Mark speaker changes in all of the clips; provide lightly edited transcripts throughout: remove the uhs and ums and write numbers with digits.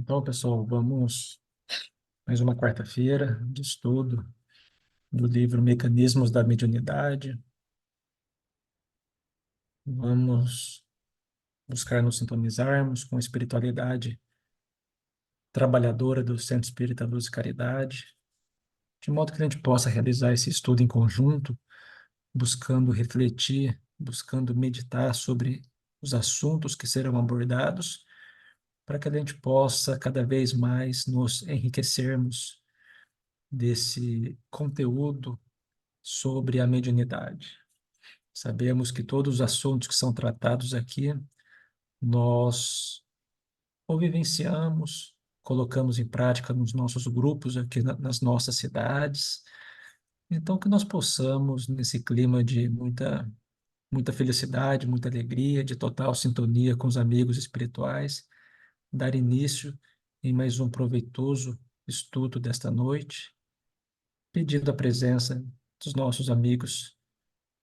Speaker 1: Então, pessoal, vamos mais uma quarta-feira de estudo do livro Mecanismos da Mediunidade. Vamos buscar nos sintonizarmos com a espiritualidade trabalhadora do Centro Espírita Luz e Caridade, de modo que a gente possa realizar esse estudo em conjunto, buscando refletir, buscando meditar sobre os assuntos que serão abordados, para que a gente possa cada vez mais nos enriquecermos desse conteúdo sobre a mediunidade. Sabemos que todos os assuntos que são tratados aqui, nós ou vivenciamos, colocamos em prática nos nossos grupos aqui nas nossas cidades. Então, que nós possamos, nesse clima de muita felicidade, muita alegria, de total sintonia com os amigos espirituais, dar início em mais um proveitoso estudo desta noite, pedindo a presença dos nossos amigos,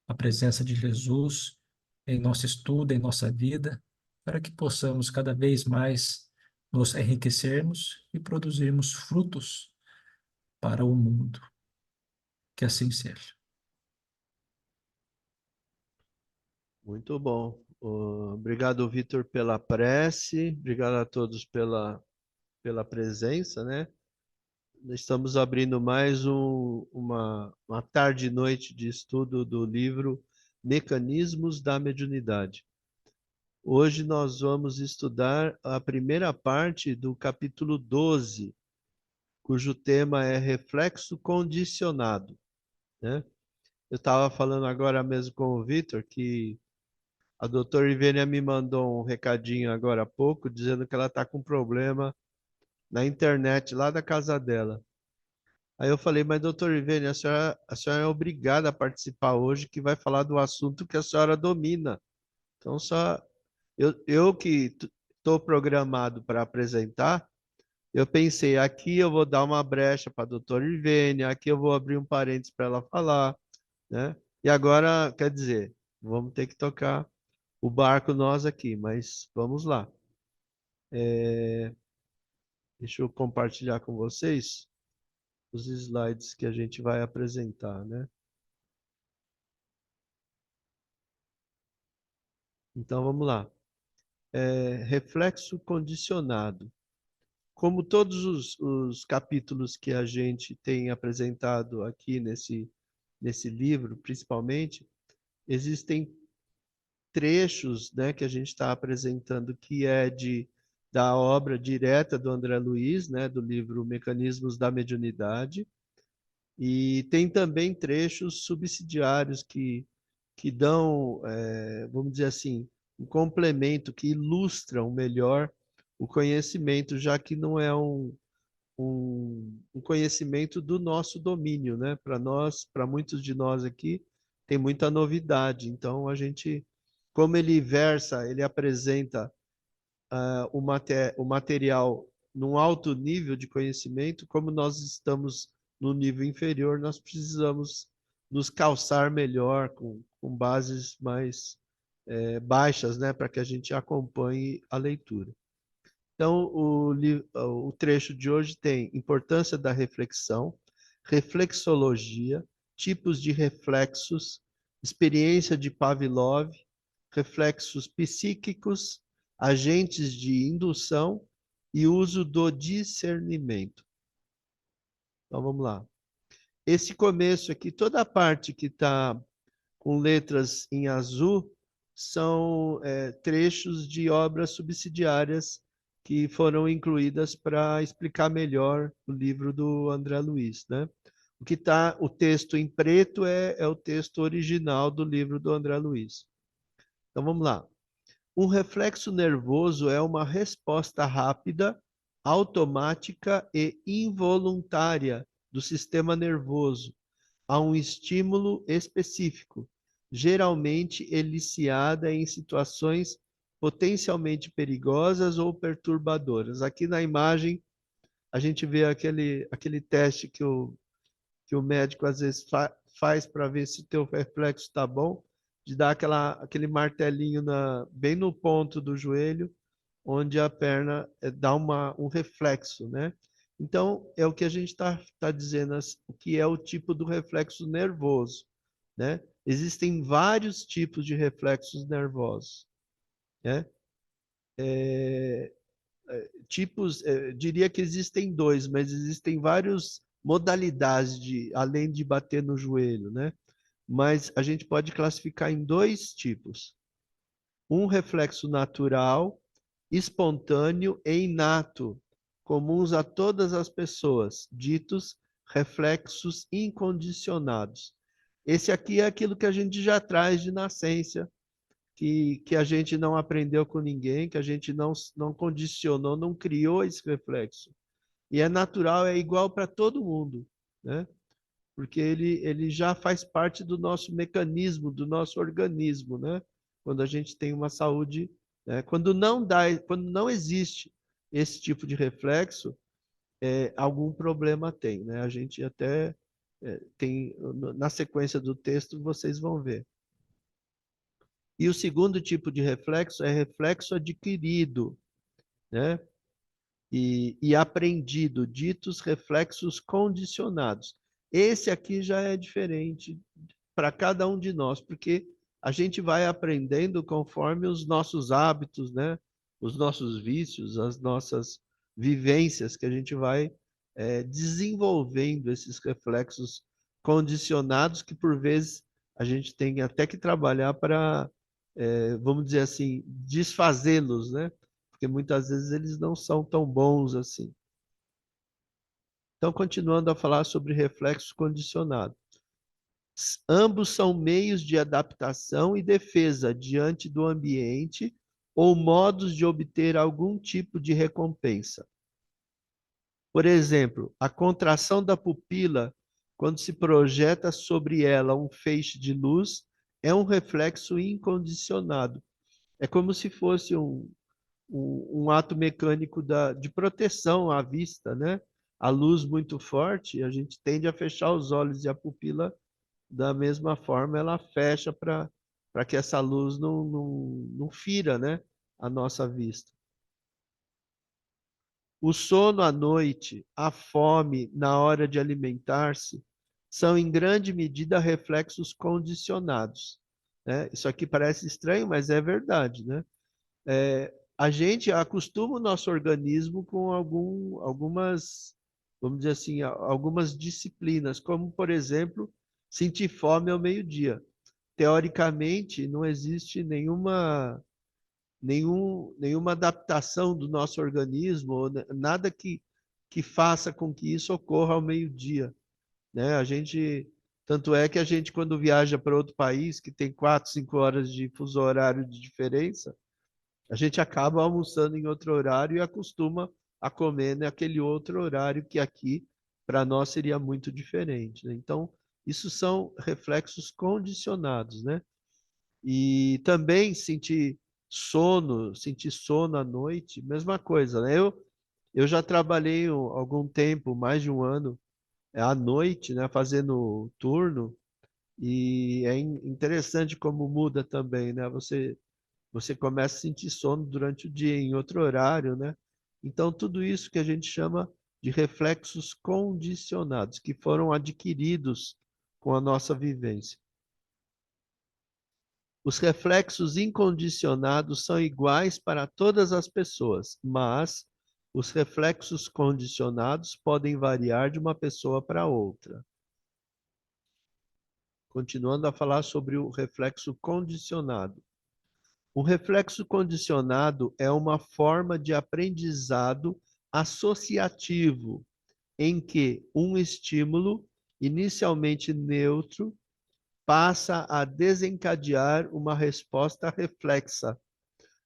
Speaker 1: a presença de Jesus em nosso estudo, em nossa vida, para que possamos cada vez mais nos enriquecermos e produzirmos frutos para o mundo. Que assim seja.
Speaker 2: Muito bom. Obrigado, Vitor, pela prece. Obrigado a todos pela presença, né? Estamos abrindo mais uma tarde e noite de estudo do livro Mecanismos da Mediunidade. Hoje nós vamos estudar a primeira parte do capítulo 12, cujo tema é reflexo condicionado, né? Eu estava falando agora mesmo com o Vitor que a doutora Ivênia me mandou um recadinho agora há pouco, dizendo que ela está com problema na internet lá da casa dela. Aí eu falei, mas doutora Ivênia, a senhora é obrigada a participar hoje, que vai falar do assunto que a senhora domina. Então, só eu que estou programado para apresentar, eu pensei, aqui eu vou dar uma brecha para a doutora Ivênia, aqui eu vou abrir um parênteses para ela falar, né? E agora, quer dizer, vamos ter que tocar o barco nós aqui, mas vamos lá. Deixa eu compartilhar com vocês os slides que a gente vai apresentar, né? Então vamos lá. Reflexo condicionado. Como todos os capítulos que a gente tem apresentado aqui nesse livro, principalmente, existem trechos, né, que a gente está apresentando que é da obra direta do André Luiz, né, do livro Mecanismos da Mediunidade, e tem também trechos subsidiários que dão, vamos dizer assim, um complemento, que ilustram melhor o conhecimento, já que não é um conhecimento do nosso domínio, né? Para nós, para muitos de nós aqui, tem muita novidade. Então, a gente, como ele versa, ele apresenta o material num alto nível de conhecimento, como nós estamos no nível inferior, nós precisamos nos calçar melhor com bases mais baixas, né, para que a gente acompanhe a leitura. Então, o trecho de hoje tem importância da reflexão, reflexologia, tipos de reflexos, experiência de Pavlov, reflexos psíquicos, agentes de indução e uso do discernimento. Então, vamos lá. Esse começo aqui, toda a parte que está com letras em azul, são trechos de obras subsidiárias que foram incluídas para explicar melhor o livro do André Luiz, né? O texto em preto é o texto original do livro do André Luiz. Então vamos lá. Um reflexo nervoso é uma resposta rápida, automática e involuntária do sistema nervoso a um estímulo específico, geralmente eliciada em situações potencialmente perigosas ou perturbadoras. Aqui na imagem, a gente vê aquele teste que o médico às vezes faz para ver se o teu reflexo está bom, de dar aquele martelinho bem no ponto do joelho, onde a perna dá um reflexo, né? Então, é o que a gente tá dizendo, o que é o tipo do reflexo nervoso, né? Existem vários tipos de reflexos nervosos, né? É, tipos, diria que existem dois, mas existem várias modalidades além de bater no joelho, né? Mas a gente pode classificar em dois tipos. Um reflexo natural, espontâneo e inato, comuns a todas as pessoas, ditos reflexos incondicionados. Esse aqui é aquilo que a gente já traz de nascença, que a gente não aprendeu com ninguém, que a gente não condicionou, não criou esse reflexo. E é natural, é igual para todo mundo, né? Porque ele já faz parte do nosso mecanismo, do nosso organismo, né? Quando a gente tem uma saúde, né? Quando não existe esse tipo de reflexo, algum problema tem, né? A gente até tem, na sequência do texto, vocês vão ver. E o segundo tipo de reflexo é reflexo adquirido, né? E aprendido, ditos reflexos condicionados. Esse aqui já é diferente para cada um de nós, porque a gente vai aprendendo conforme os nossos hábitos, né? Os nossos vícios, as nossas vivências, que a gente vai desenvolvendo esses reflexos condicionados que, por vezes, a gente tem até que trabalhar para, vamos dizer assim, desfazê-los, né? Porque muitas vezes eles não são tão bons assim. Então, continuando a falar sobre reflexo condicionado. Ambos são meios de adaptação e defesa diante do ambiente ou modos de obter algum tipo de recompensa. Por exemplo, a contração da pupila, quando se projeta sobre ela um feixe de luz, é um reflexo incondicionado. É como se fosse um ato mecânico de proteção à vista, né? A luz muito forte, a gente tende a fechar os olhos e a pupila, da mesma forma, ela fecha para que essa luz não fira, né? A nossa vista. O sono à noite, a fome na hora de alimentar-se, são em grande medida reflexos condicionados, né? Isso aqui parece estranho, mas é verdade, né? A gente acostuma o nosso organismo com algumas, vamos dizer assim, algumas disciplinas, como, por exemplo, sentir fome ao meio-dia. Teoricamente, não existe nenhuma adaptação do nosso organismo, ou nada que faça com que isso ocorra ao meio-dia, né? Tanto é que a gente, quando viaja para outro país, que tem 4, 5 horas de fuso horário de diferença, a gente acaba almoçando em outro horário e acostuma a comer naquele outro horário que aqui, para nós, seria muito diferente, né? Então, isso são reflexos condicionados, né? E também sentir sono à noite, mesma coisa, né? Eu já trabalhei algum tempo, mais de um ano, à noite, né, fazendo turno, e é interessante como muda também, né? Você começa a sentir sono durante o dia, em outro horário, né? Então, tudo isso que a gente chama de reflexos condicionados, que foram adquiridos com a nossa vivência. Os reflexos incondicionados são iguais para todas as pessoas, mas os reflexos condicionados podem variar de uma pessoa para outra. Continuando a falar sobre o reflexo condicionado. O reflexo condicionado é uma forma de aprendizado associativo, em que um estímulo, inicialmente neutro, passa a desencadear uma resposta reflexa,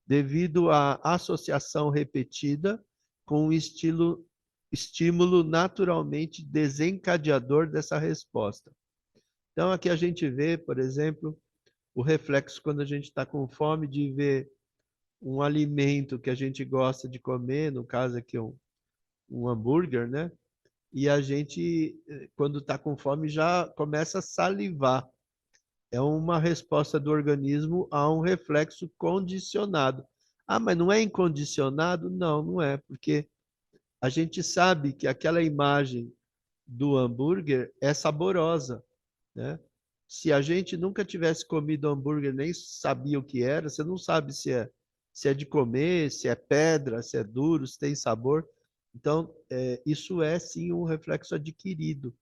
Speaker 2: devido à associação repetida com o estímulo naturalmente desencadeador dessa resposta. Então, aqui a gente vê, por exemplo, o reflexo quando a gente está com fome de ver um alimento que a gente gosta de comer, no caso aqui um hambúrguer, né? E a gente, quando está com fome, já começa a salivar. É uma resposta do organismo a um reflexo condicionado. Ah, mas não é incondicionado? Não, não é, porque a gente sabe que aquela imagem do hambúrguer é saborosa, né? Se a gente nunca tivesse comido hambúrguer, nem sabia o que era, você não sabe se é de comer, se é pedra, se é duro, se tem sabor. Então, isso é sim um reflexo adquirido,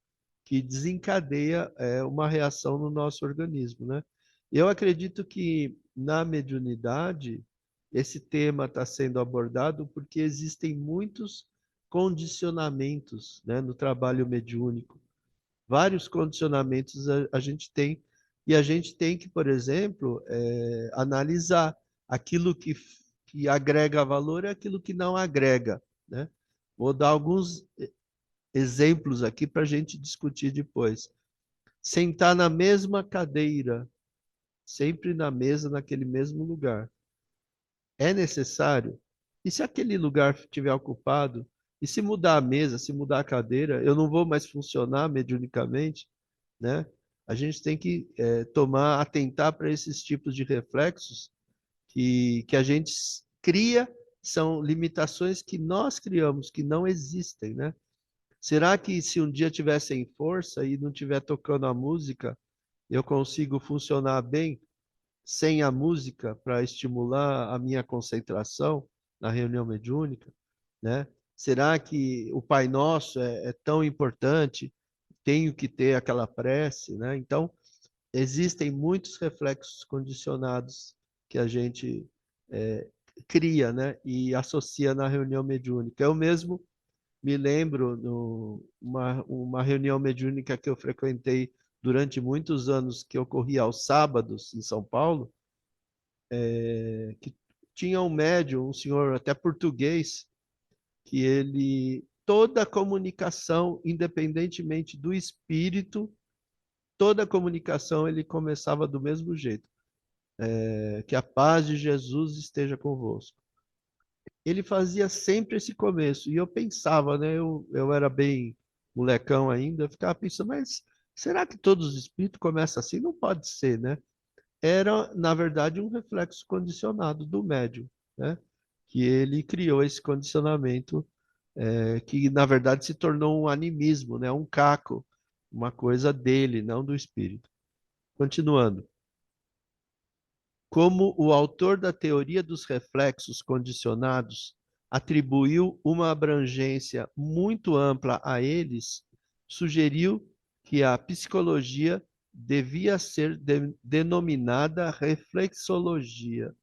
Speaker 2: que desencadeia uma reação no nosso organismo, né? Eu acredito que na mediunidade, esse tema está sendo abordado porque existem muitos condicionamentos, né, no trabalho mediúnico. Vários condicionamentos a gente tem, e a gente tem que, por exemplo, analisar aquilo que agrega valor e aquilo que não agrega, né? Vou dar alguns exemplos aqui para a gente discutir depois. Sentar na mesma cadeira, sempre na mesa, naquele mesmo lugar. É necessário? E se aquele lugar estiver ocupado? E se mudar a mesa, se mudar a cadeira, eu não vou mais funcionar mediunicamente, né? A gente tem que atentar para esses tipos de reflexos que a gente cria, são limitações que nós criamos, que não existem, né? Será que se um dia tiver sem força e não estiver tocando a música, eu consigo funcionar bem sem a música para estimular a minha concentração na reunião mediúnica, né? Será que o Pai Nosso é tão importante? Tenho que ter aquela prece, né? Então, existem muitos reflexos condicionados que a gente é, cria, né? E associa na reunião mediúnica. Eu mesmo me lembro uma reunião mediúnica que eu frequentei durante muitos anos, que ocorria aos sábados em São Paulo, que tinha um médium, um senhor até português, que ele, toda a comunicação, independentemente do espírito, toda a comunicação ele começava do mesmo jeito. Que a paz de Jesus esteja convosco. Ele fazia sempre esse começo. E eu pensava, né? Eu era bem molecão ainda, eu ficava pensando, mas será que todos os espíritos começam assim? Não pode ser, né? Era, na verdade, um reflexo condicionado do médium, né? Que ele criou esse condicionamento, que, na verdade, se tornou um animismo, né? Um caco, uma coisa dele, não do espírito. Continuando. Como o autor da teoria dos reflexos condicionados atribuiu uma abrangência muito ampla a eles, sugeriu que a psicologia devia ser denominada reflexologia.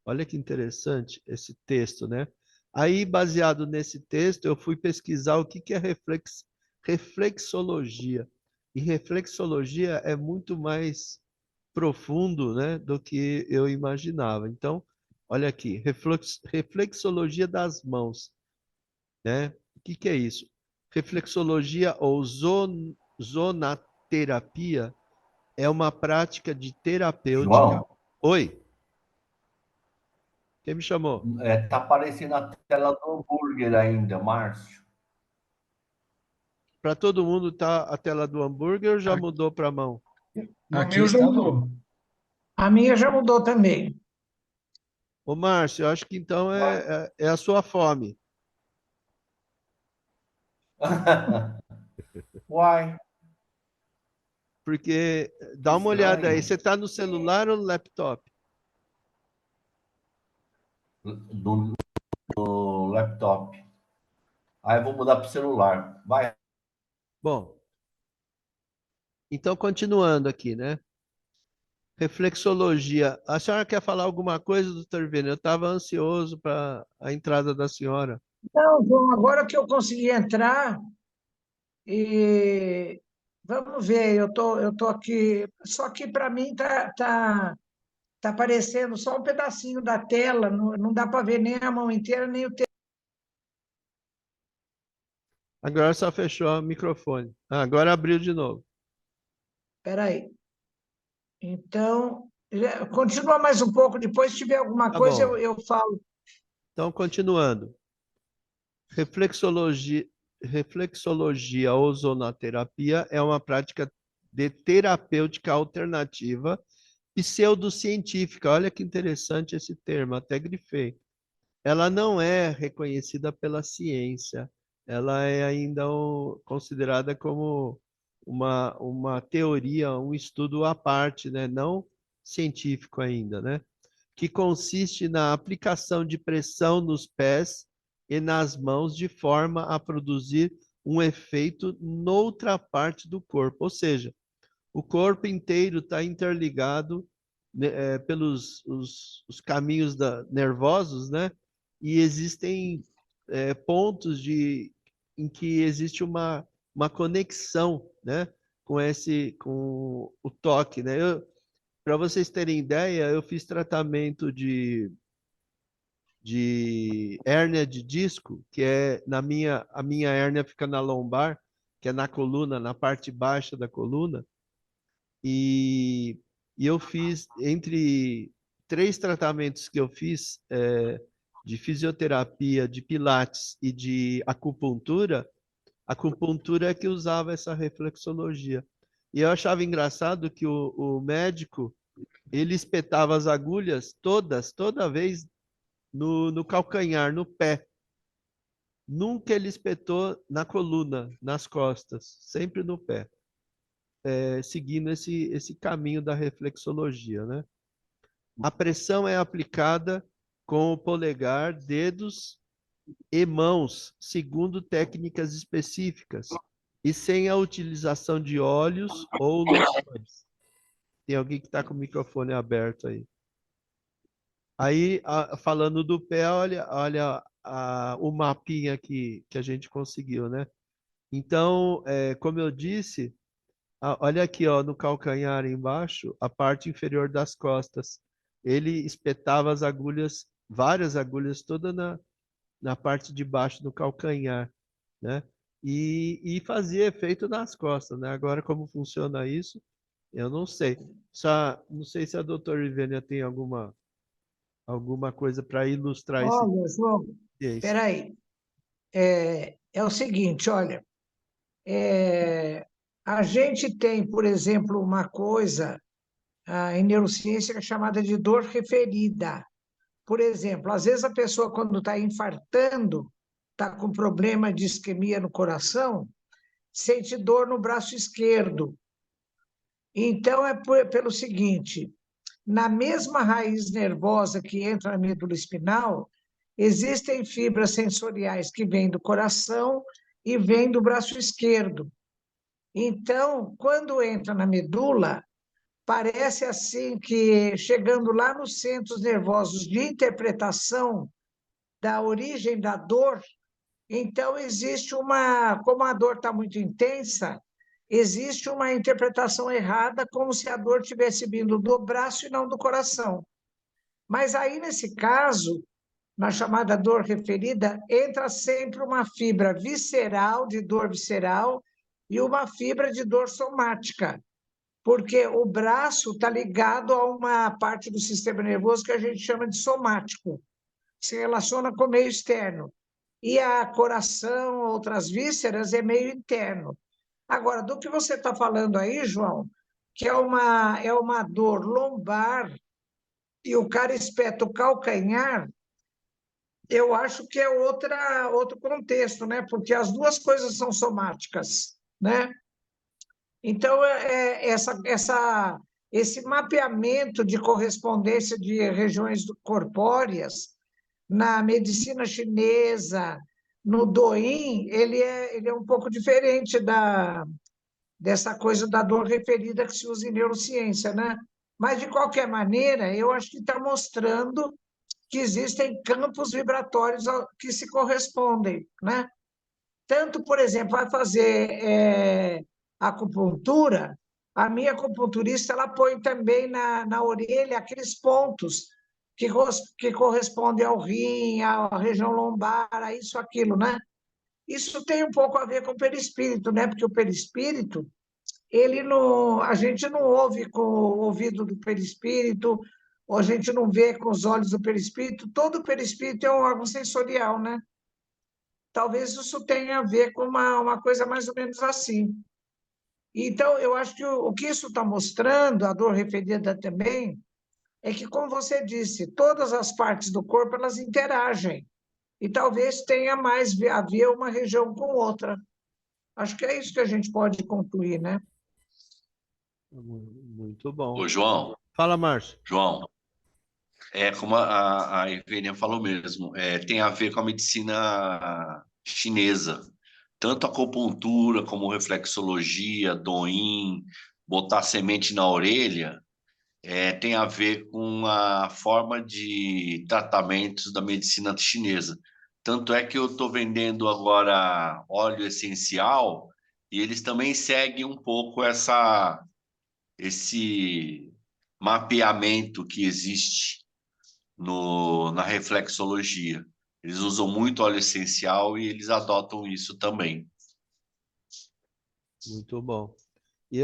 Speaker 2: Olha que interessante esse texto, né? Aí, baseado nesse texto, eu fui pesquisar o que é reflexologia. E reflexologia é muito mais profundo, né, do que eu imaginava. Então, olha aqui, reflexologia das mãos, né? O que é isso? Reflexologia ou zonaterapia é uma prática de terapêutica.
Speaker 3: João,
Speaker 2: Oi, quem me chamou?
Speaker 3: tá aparecendo a tela do hambúrguer ainda, Márcio.
Speaker 2: Para todo mundo tá a tela do hambúrguer ou já
Speaker 1: A-
Speaker 2: mudou para a mão?
Speaker 4: No
Speaker 1: Aqui
Speaker 4: meu já
Speaker 1: está
Speaker 4: mudou.
Speaker 1: bom.
Speaker 4: A minha já mudou também.
Speaker 2: Ô, Márcio, eu acho que então é a sua fome.
Speaker 3: Uai,
Speaker 2: Porque
Speaker 3: que
Speaker 2: dá uma olhada aí,
Speaker 3: estranho.
Speaker 2: você está no celular ou no laptop?
Speaker 3: No laptop. Aí eu vou mudar para o celular. Vai.
Speaker 2: Bom, então continuando aqui, né? Reflexologia. A senhora quer falar alguma coisa, doutor Vini? Eu estava ansioso para a entrada da senhora.
Speaker 4: Então, João, agora que eu consegui entrar, e vamos ver, eu tô aqui, só que para mim tá aparecendo só um pedacinho da tela, não dá para ver nem a mão inteira, nem o texto.
Speaker 2: Agora só fechou o microfone. Ah, agora abriu de novo.
Speaker 4: Espera aí. Então, continua mais um pouco, depois se tiver alguma
Speaker 2: Tá
Speaker 4: coisa
Speaker 2: bom.
Speaker 4: eu falo.
Speaker 2: Então, continuando. Reflexologia, reflexologia ou zonoterapia é uma prática de terapêutica alternativa pseudocientífica. Olha que interessante esse termo, até grifei. Ela não é reconhecida pela ciência, ela é ainda considerada como uma teoria, um estudo à parte, né? Não científico ainda, né? Que consiste na aplicação de pressão nos pés e nas mãos de forma a produzir um efeito noutra parte do corpo. Ou seja, o corpo inteiro está interligado, né, pelos os caminhos nervosos, né? E existem pontos em que existe uma conexão, né? Com o toque, né? Para vocês terem ideia, eu fiz tratamento de hérnia de disco, que é a minha hérnia fica na lombar, que é na coluna, na parte baixa da coluna, e, e eu fiz, entre 3 tratamentos que eu fiz, de fisioterapia, de pilates e de acupuntura, a acupuntura é que usava essa reflexologia. E eu achava engraçado que o médico, ele espetava as agulhas toda vez no calcanhar, no pé. Nunca ele espetou na coluna, nas costas, sempre no pé, seguindo esse caminho da reflexologia, né? A pressão é aplicada com o polegar, dedos e mãos, segundo técnicas específicas, e sem a utilização de óleos ou loções. Tem alguém que está com o microfone aberto aí. Aí, falando do pé, olha o mapinha que a gente conseguiu, né? Então, como eu disse, olha aqui, ó, no calcanhar embaixo, a parte inferior das costas. Ele espetava as agulhas, várias agulhas, toda na parte de baixo do calcanhar, né? E fazia efeito nas costas, né? Agora, como funciona isso, eu não sei. Não sei se a doutora Ivênia tem alguma coisa para ilustrar esse
Speaker 4: Olha, João,
Speaker 2: ciência.
Speaker 4: espera aí. É o seguinte, olha, a gente tem, por exemplo, uma coisa em neurociência que é chamada de dor referida. Por exemplo, às vezes a pessoa, quando está infartando, está com problema de isquemia no coração, sente dor no braço esquerdo. Então, pelo seguinte, na mesma raiz nervosa que entra na medula espinal, existem fibras sensoriais que vêm do coração e vêm do braço esquerdo. Então, quando entra na medula, parece assim que, chegando lá nos centros nervosos de interpretação da origem da dor, então existe como a dor está muito intensa, existe uma interpretação errada, como se a dor tivesse vindo do braço e não do coração. Mas aí, nesse caso, na chamada dor referida, entra sempre uma fibra visceral, de dor visceral, e uma fibra de dor somática, porque o braço está ligado a uma parte do sistema nervoso que a gente chama de somático, se relaciona com o meio externo. E a coração, outras vísceras, é meio interno. Agora, do que você está falando aí, João, que é uma dor lombar e o cara espeta o calcanhar, eu acho que é outro contexto, né? Porque as duas coisas são somáticas, né? Então, esse mapeamento de correspondência de regiões corpóreas na medicina chinesa, no Douyin, ele é um pouco diferente dessa coisa da dor referida que se usa em neurociência, né? Mas, de qualquer maneira, eu acho que está mostrando que existem campos vibratórios que se correspondem, né? Tanto, por exemplo, vai fazer acupuntura, a minha acupunturista ela põe também na orelha aqueles pontos que correspondem ao rim, à região lombar, a isso, aquilo, né? Isso tem um pouco a ver com o perispírito, né? Porque o perispírito, ele não, a gente não ouve com o ouvido do perispírito, ou a gente não vê com os olhos do perispírito, todo o perispírito é um órgão sensorial, né? Talvez isso tenha a ver com uma coisa mais ou menos assim. Então, eu acho que o que isso está mostrando, a dor referida também, é que, como você disse, todas as partes do corpo elas interagem. E talvez tenha mais a ver uma região com outra. Acho que é isso que a gente pode concluir, né?
Speaker 2: Muito bom.
Speaker 3: Ô, João,
Speaker 2: Fala, Márcio.
Speaker 3: João, como a Evenia falou mesmo, tem a ver com a medicina chinesa. Tanto a acupuntura como reflexologia, Doin, botar semente na orelha, tem a ver com a forma de tratamentos da medicina chinesa. Tanto é que eu estou vendendo agora óleo essencial e eles também seguem um pouco esse mapeamento que existe na reflexologia. Eles usam muito óleo essencial e eles adotam isso também.
Speaker 2: Muito bom. E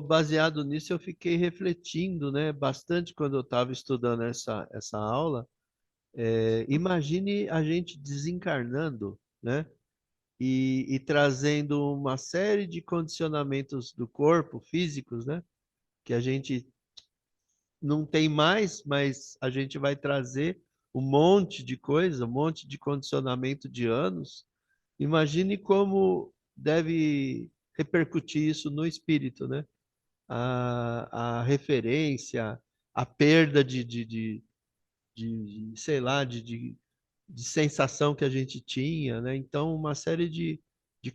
Speaker 2: baseado nisso, eu fiquei refletindo, né, bastante quando eu estava estudando essa aula. Imagine a gente desencarnando, né, e trazendo uma série de condicionamentos do corpo, físicos, né, que a gente não tem mais, mas a gente vai trazer um monte de coisa, um monte de condicionamento de anos. Imagine como deve repercutir isso no espírito, né? A referência, a perda sei lá, de sensação que a gente tinha, né? Então, uma série de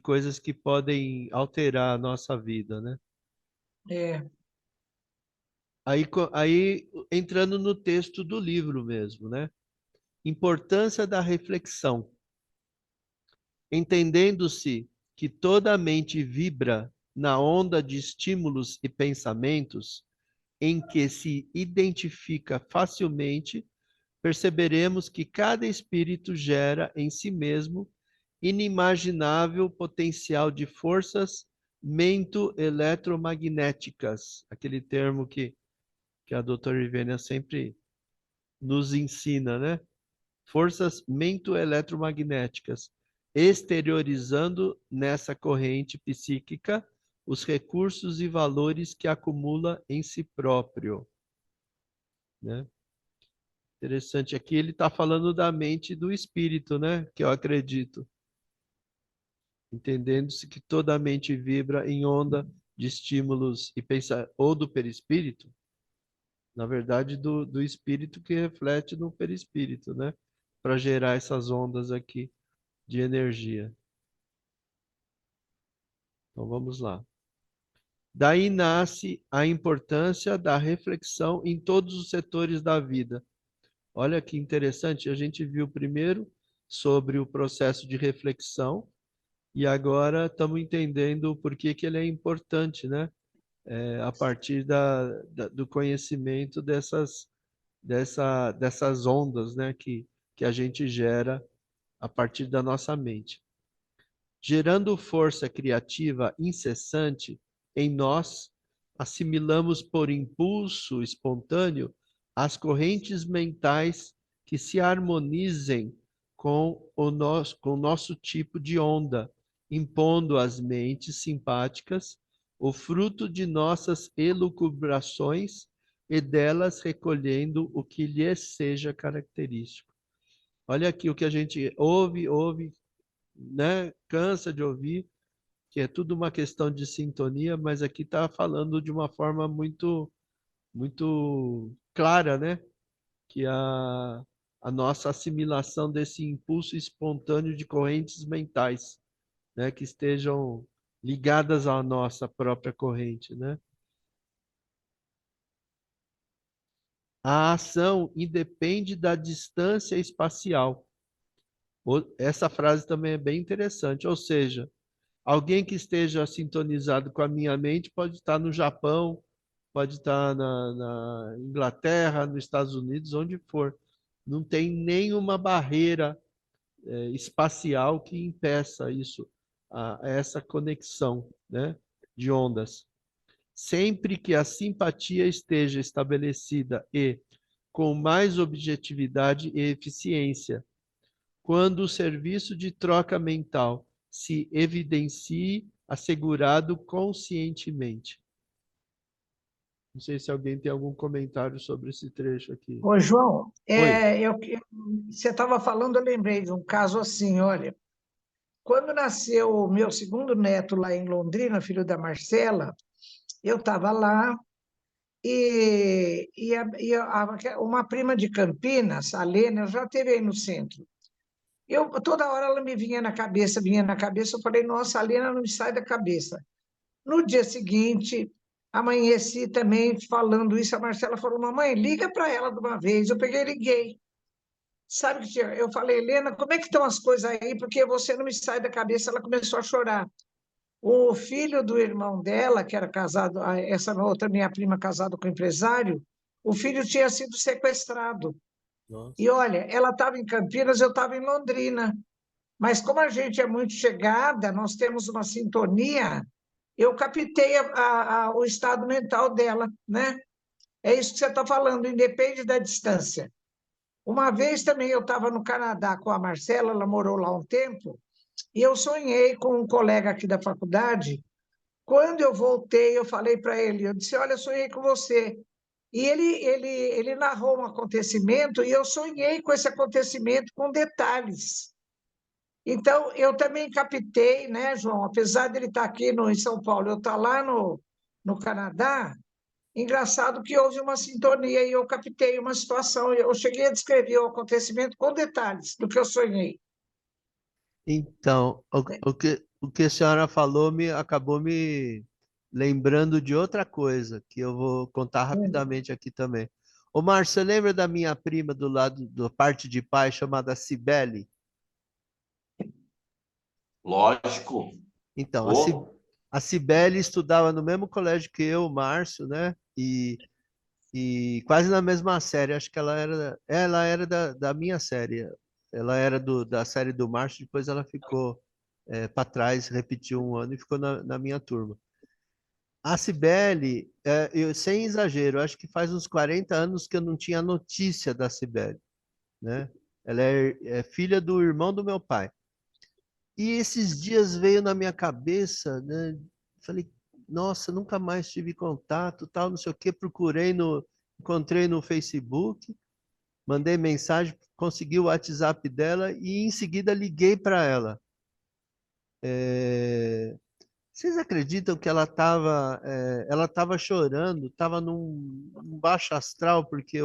Speaker 2: coisas que podem alterar a nossa vida, né?
Speaker 4: É,
Speaker 2: Aí entrando no texto do livro mesmo, né? Importância da reflexão. Entendendo-se que toda a mente vibra na onda de estímulos e pensamentos em que se identifica facilmente, perceberemos que cada espírito gera em si mesmo inimaginável potencial de forças mento-eletromagnéticas, aquele termo que a doutora Ivênia sempre nos ensina, né? Forças mento-eletromagnéticas, exteriorizando nessa corrente psíquica os recursos e valores que acumula em si próprio, né? Interessante. Aqui ele está falando da mente e do espírito, né? Que eu acredito. Entendendo-se que toda a mente vibra em onda de estímulos e pensa ou do perispírito, na verdade do espírito que reflete no perispírito, né? Para gerar essas ondas aqui de energia. Então vamos lá. Daí nasce a importância da reflexão em todos os setores da vida. Olha que interessante, a gente viu primeiro sobre o processo de reflexão e agora estamos entendendo por que ele é importante, né? A partir do conhecimento dessas ondas, né? Que a gente gera a partir da nossa mente. Gerando força criativa incessante em nós, assimilamos por impulso espontâneo as correntes mentais que se harmonizem com o nosso tipo de onda, impondo às mentes simpáticas o fruto de nossas elucubrações e delas recolhendo o que lhes seja característico. Olha aqui o que a gente ouve, né? Cansa de ouvir, que é tudo uma questão de sintonia, mas aqui está falando de uma forma muito clara, né? Que a nossa assimilação desse impulso espontâneo de correntes mentais, né? Que estejam ligadas à nossa própria corrente, né? A ação independe da distância espacial. Essa frase também é bem interessante, ou seja, alguém que esteja sintonizado com a minha mente pode estar no Japão, pode estar na Inglaterra, nos Estados Unidos, onde for. Não tem nenhuma barreira espacial que impeça isso, essa conexão, né, de ondas. Sempre que a simpatia esteja estabelecida e com mais objetividade e eficiência, quando o serviço de troca mental se evidencie assegurado conscientemente. Não sei se alguém tem algum comentário sobre esse trecho aqui.
Speaker 4: Ô, João,
Speaker 2: Oi.
Speaker 4: você estava falando, eu lembrei de um caso assim, olha, quando nasceu o meu segundo neto lá em Londrina, filho da Marcela, eu estava lá uma prima de Campinas, a Lena, já esteve aí no centro. Toda hora ela me vinha na cabeça, eu falei, nossa, a Lena não me sai da cabeça. No dia seguinte, amanheci também falando isso, a Marcela falou, mamãe, liga para ela de uma vez. Eu peguei e liguei. Sabe que eu falei, Helena, como é que estão as coisas aí? Porque você não me sai da cabeça. Ela começou a chorar. O filho do irmão dela, que era casado, essa outra minha prima casada com empresário, o filho tinha sido sequestrado.
Speaker 2: Nossa.
Speaker 4: E olha, ela estava em Campinas, eu estava em Londrina. Mas como a gente é muito chegada, nós temos uma sintonia, eu captei o estado mental dela, né? É isso que você está falando, independe da distância. Uma vez também eu estava no Canadá com a Marcela, ela morou lá um tempo, e eu sonhei com um colega aqui da faculdade. Quando eu voltei, eu falei para ele, eu disse, olha, eu sonhei com você. E ele narrou um acontecimento e eu sonhei com esse acontecimento com detalhes. Então, eu também captei, né, João? Apesar de ele estar aqui em São Paulo, eu estar lá no Canadá, engraçado que houve uma sintonia e eu captei uma situação. Eu cheguei a descrever o acontecimento com detalhes do que eu sonhei.
Speaker 2: Então, o que a senhora falou acabou me lembrando de outra coisa, que eu vou contar rapidamente aqui também. Ô, Márcio, você lembra da minha prima do lado, da parte de pai, chamada Cibele?
Speaker 3: Lógico.
Speaker 2: Então,
Speaker 3: Ô,
Speaker 2: a Cibele estudava no mesmo colégio que eu, o Márcio, né? E quase na mesma série. Acho que ela era da minha série. Ela era da série do Márcio, depois ela ficou para trás, repetiu um ano e ficou na minha turma. A Cibele, sem exagero, acho que faz uns 40 anos que eu não tinha notícia da Cibele, né? Ela é filha do irmão do meu pai. E esses dias veio na minha cabeça, né? Falei, nossa, nunca mais tive contato, tal, não sei o quê. Encontrei no Facebook, mandei mensagem, consegui o WhatsApp dela e em seguida liguei para ela. Vocês acreditam que ela estava chorando, estava num baixo astral, porque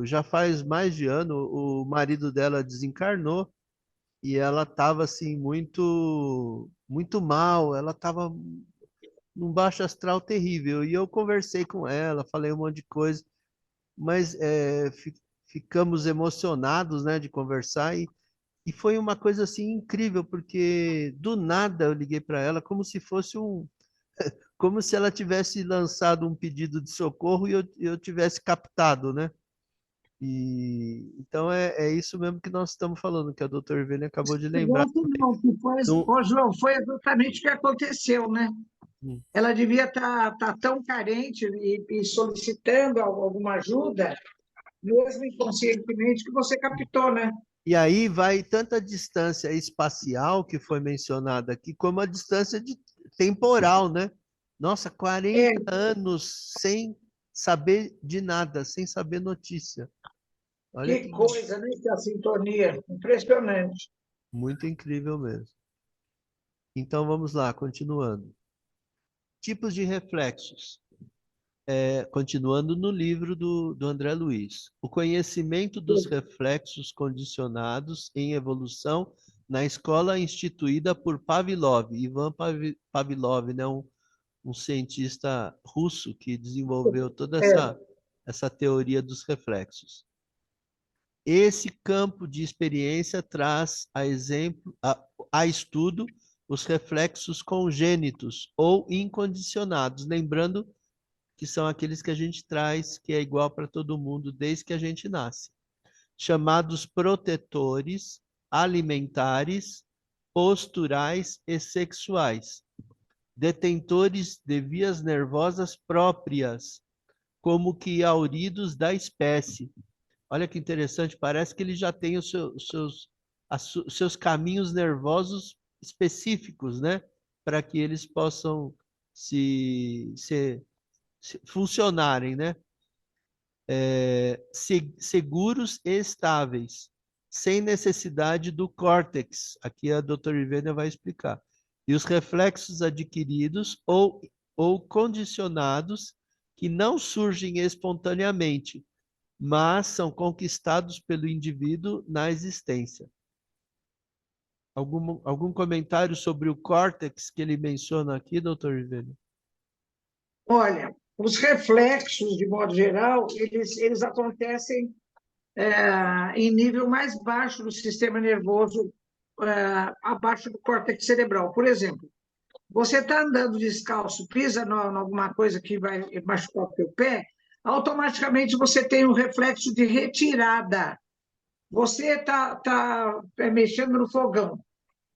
Speaker 2: já faz mais de ano o marido dela desencarnou. E ela estava assim muito muito mal, ela estava num baixo astral terrível. E eu conversei com ela, falei um monte de coisa, mas ficamos emocionados, né, de conversar e foi uma coisa assim incrível, porque do nada eu liguei para ela como se fosse como se ela tivesse lançado um pedido de socorro e eu tivesse captado, né? E então é isso mesmo que nós estamos falando, que a doutora Irvine acabou de lembrar.
Speaker 4: Não, que foi,
Speaker 2: Não-
Speaker 4: ô, João, foi exatamente o que aconteceu, né?
Speaker 2: Hum.
Speaker 4: Ela devia estar tão carente e solicitando alguma ajuda, mesmo inconscientemente, que você captou, né?
Speaker 2: E aí vai tanta distância espacial que foi mencionada aqui, como a distância temporal, né? Nossa,
Speaker 4: É,
Speaker 2: 40 anos sem saber de nada, sem saber notícia. Olha
Speaker 4: que
Speaker 2: que
Speaker 4: coisa, né? Que a sintonia, impressionante.
Speaker 2: muito incrível mesmo. Então vamos lá, continuando. Tipos de reflexos. Continuando no livro do André Luiz. O conhecimento dos reflexos condicionados em evolução na escola instituída por Pavlov, Ivan Pavlov, né, um cientista russo que desenvolveu toda
Speaker 4: É,
Speaker 2: essa teoria dos reflexos. Esse campo de experiência traz a estudo os reflexos congênitos ou incondicionados, lembrando que são aqueles que a gente traz, que é igual para todo mundo desde que a gente nasce, chamados protetores, alimentares, posturais e sexuais, detentores de vias nervosas próprias, como que auridos da espécie. Olha que interessante, parece que ele já tem os seus caminhos nervosos específicos, né? para que eles possam funcionarem, né? Seguros e estáveis, sem necessidade do córtex. Aqui a doutora Ivênia vai explicar. E os reflexos adquiridos ou condicionados que não surgem espontaneamente, mas são conquistados pelo indivíduo na existência. Algum comentário sobre o córtex que ele menciona aqui, doutor Ivênia?
Speaker 4: Olha, os reflexos, de modo geral, eles acontecem em nível mais baixo do sistema nervoso, abaixo do córtex cerebral. Por exemplo, você está andando descalço, pisa em alguma coisa que vai machucar o teu pé, automaticamente você tem um reflexo de retirada. Você está mexendo no fogão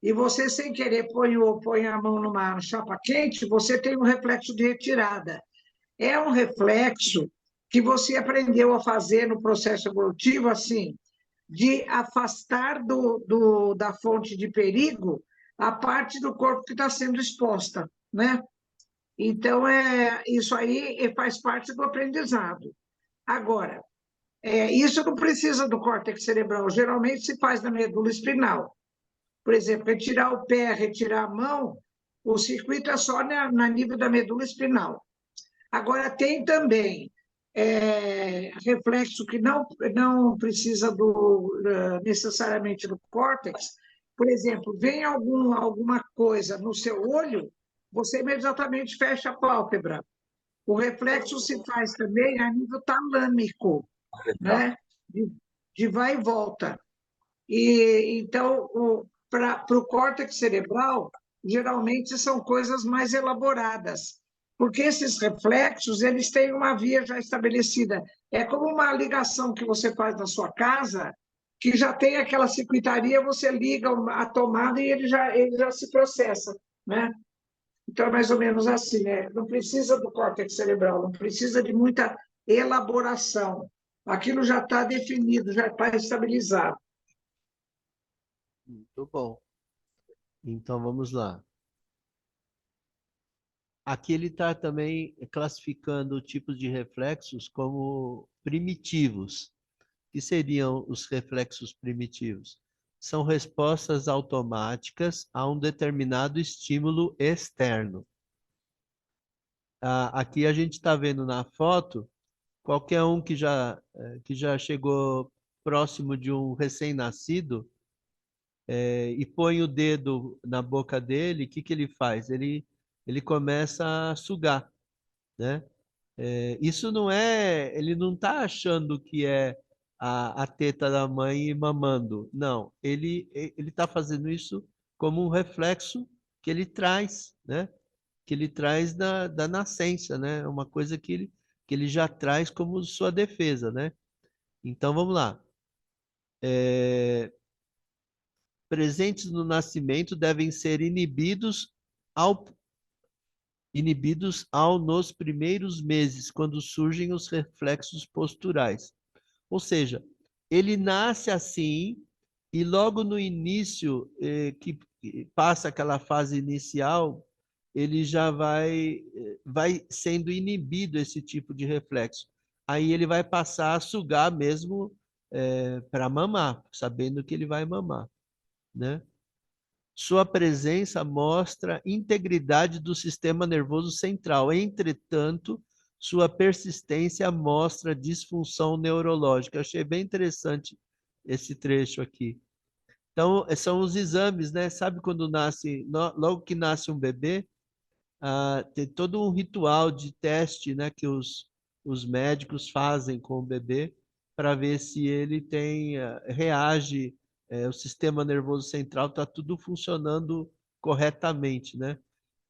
Speaker 4: e você, sem querer, põe a mão numa chapa quente, você tem um reflexo de retirada. É um reflexo que você aprendeu a fazer no processo evolutivo, assim, de afastar da fonte de perigo a parte do corpo que está sendo exposta, né? Então, isso aí faz parte do aprendizado. Agora, isso não precisa do córtex cerebral, geralmente se faz na medula espinal. Por exemplo, retirar o pé, retirar a mão, o circuito é só na nível da medula espinal. Agora, tem também reflexo que não precisa necessariamente do córtex. Por exemplo, vem alguma coisa no seu olho, você imediatamente fecha a pálpebra. O reflexo se faz também a nível talâmico, né? De vai e volta. E, então, para o córtex cerebral, geralmente são coisas mais elaboradas, porque esses reflexos eles têm uma via já estabelecida. É como uma ligação que você faz na sua casa, que já tem aquela circuitaria, você liga a tomada e ele já se processa, né? Então, é mais ou menos assim, né? Não precisa do córtex cerebral, não precisa de muita elaboração. Aquilo já está definido, já está estabilizado.
Speaker 2: Muito bom. Então, vamos lá. Aqui ele está também classificando tipos de reflexos como primitivos. O que seriam os reflexos primitivos? São respostas automáticas a um determinado estímulo externo. Aqui a gente está vendo na foto, qualquer um que já chegou próximo de um recém-nascido, e põe o dedo na boca dele, o que ele faz? Ele começa a sugar, né? Isso não é... Ele não está achando que é a teta da mãe mamando. Não, ele está fazendo isso como um reflexo que ele traz, né? Que ele traz da nascença, né? Uma coisa que ele já traz como sua defesa, né? Então, vamos lá. Presentes no nascimento devem ser inibidos nos primeiros meses, quando surgem os reflexos posturais. Ou seja, ele nasce assim e logo no início, que passa aquela fase inicial, ele já vai sendo inibido esse tipo de reflexo. Aí ele vai passar a sugar mesmo para mamar, sabendo que ele vai mamar, né? Sua presença mostra integridade do sistema nervoso central. Entretanto, sua persistência mostra disfunção neurológica. Eu achei bem interessante esse trecho aqui. Então, são os exames, né? Sabe quando logo que nasce um bebê, tem todo um ritual de teste, né, que os médicos fazem com o bebê para ver se ele reage, o sistema nervoso central está tudo funcionando corretamente, né?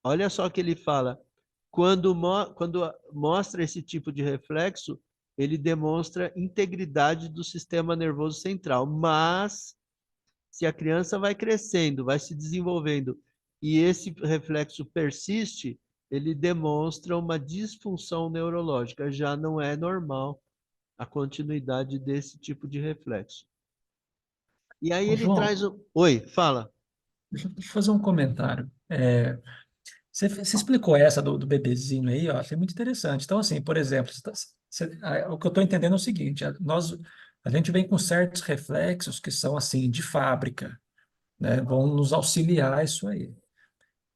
Speaker 2: Olha só o que ele fala. Quando mostra esse tipo de reflexo, ele demonstra integridade do sistema nervoso central. Mas, se a criança vai crescendo, vai se desenvolvendo, e esse reflexo persiste, ele demonstra uma disfunção neurológica. Já não é normal a continuidade desse tipo de reflexo. E aí
Speaker 1: Ô,
Speaker 2: ele
Speaker 1: João,
Speaker 2: traz... Oi, fala.
Speaker 1: deixa eu fazer um comentário. Você explicou essa do bebezinho aí, ó, achei muito interessante. Então, assim, por exemplo, o que eu estou entendendo é o seguinte: a gente vem com certos reflexos que são, assim, de fábrica, né? Vão nos auxiliar isso aí.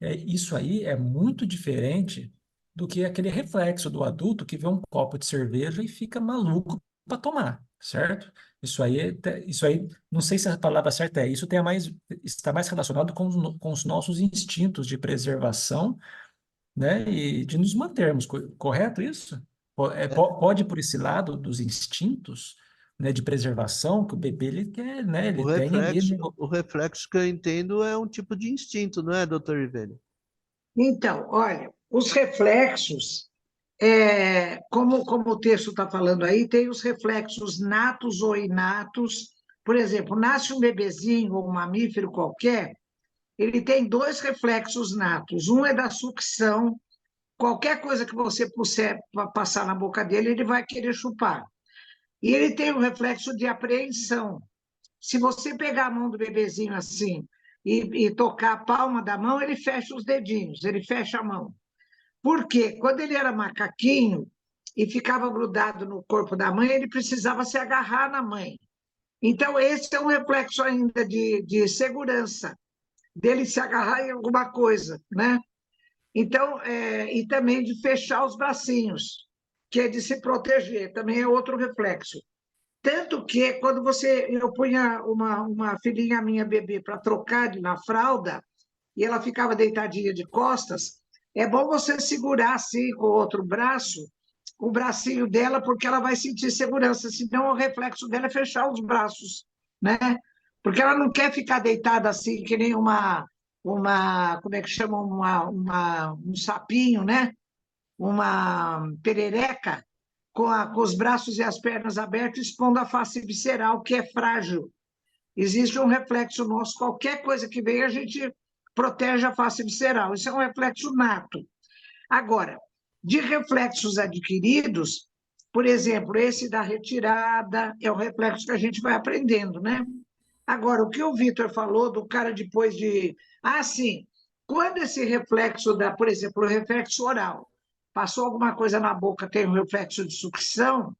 Speaker 1: Isso aí é muito diferente do que aquele reflexo do adulto que vê um copo de cerveja e fica maluco para tomar, certo? Isso aí, não sei se a palavra certa é, isso está mais relacionado com os nossos instintos de preservação, né? E de nos mantermos, correto isso? Pode ir por esse lado dos instintos, né, de preservação, que o bebê ele quer, né? Ele tem ali, né?
Speaker 2: O reflexo que eu entendo é um tipo de instinto, não é, doutor Ivênio?
Speaker 4: Então, olha, os reflexos, como o texto está falando aí, tem os reflexos natos ou inatos. Por exemplo, nasce um bebezinho ou um mamífero qualquer, ele tem dois reflexos natos. Um é da sucção, qualquer coisa que você puser passar na boca dele, ele vai querer chupar. E ele tem um reflexo de apreensão. Se você pegar a mão do bebezinho assim e tocar a palma da mão, ele fecha os dedinhos, ele fecha a mão. Por quê? Quando ele era macaquinho e ficava grudado no corpo da mãe, ele precisava se agarrar na mãe. Então, esse é um reflexo ainda de segurança, dele se agarrar em alguma coisa, né? Então, e também de fechar os bracinhos, que é de se proteger, também é outro reflexo. Tanto que, quando eu punha uma filhinha minha bebê para trocar na fralda, e ela ficava deitadinha de costas, é bom você segurar assim com o outro braço, o bracinho dela, porque ela vai sentir segurança, senão o reflexo dela é fechar os braços, né? Porque ela não quer ficar deitada assim, que nem como é que chama, um sapinho, né? Uma perereca, com os braços e as pernas abertos, expondo a face visceral, que é frágil. Existe um reflexo nosso, qualquer coisa que venha, a gente protege a face visceral. Isso é um reflexo nato. Agora, de reflexos adquiridos, por exemplo, esse da retirada, é o reflexo que a gente vai aprendendo, né? Agora, o que o Vitor falou do cara depois de. Ah, sim, quando esse reflexo por exemplo, o reflexo oral, passou alguma coisa na boca, tem um reflexo de sucção,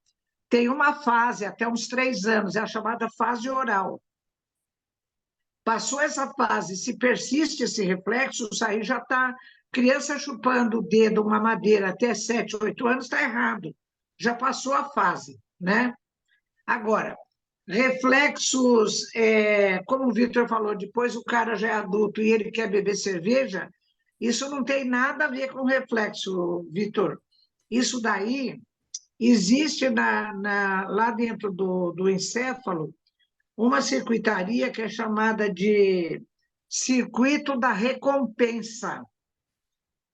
Speaker 4: tem uma fase, até uns 3 anos, é a chamada fase oral. Passou essa fase, se persiste esse reflexo, isso aí já está. Criança chupando o dedo, uma madeira, até 7, 8 anos, está errado. Já passou a fase, né? Agora, reflexos, como o Vitor falou, depois o cara já é adulto e ele quer beber cerveja, isso não tem nada a ver com reflexo, Vitor. Isso daí existe lá dentro do encéfalo uma circuitaria que é chamada de circuito da recompensa.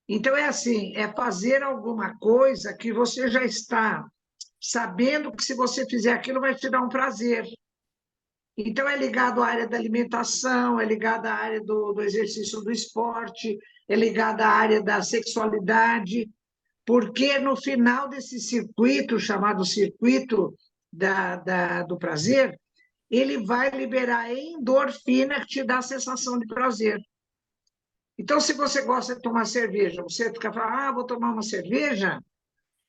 Speaker 4: Então, é assim, é fazer alguma coisa que você já está sabendo que se você fizer aquilo vai te dar um prazer. Então, é ligado à área da alimentação, é ligado à área do exercício do esporte, é ligado à área da sexualidade, porque no final desse circuito, chamado circuito do prazer, ele vai liberar endorfina que te dá a sensação de prazer. Então, se você gosta de tomar cerveja, você fica falando, vou tomar uma cerveja,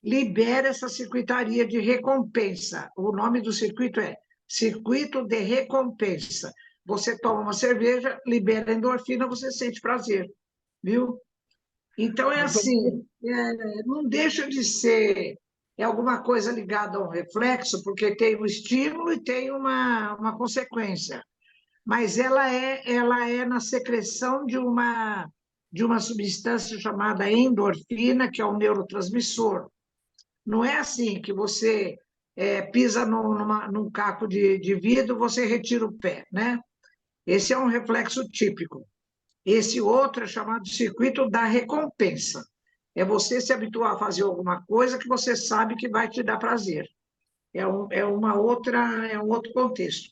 Speaker 4: libera essa circuitaria de recompensa. O nome do circuito é circuito de recompensa. Você toma uma cerveja, libera endorfina, você sente prazer, viu? Então, é assim, não deixa de ser alguma coisa ligada ao reflexo, porque tem um estímulo e tem uma consequência. Mas ela é na secreção de uma substância chamada endorfina, que é um neurotransmissor. Não é assim que você pisa num caco de vidro, você retira o pé, né? Esse é um reflexo típico. Esse outro é chamado de circuito da recompensa. É você se habituar a fazer alguma coisa que você sabe que vai te dar prazer. É um outro contexto.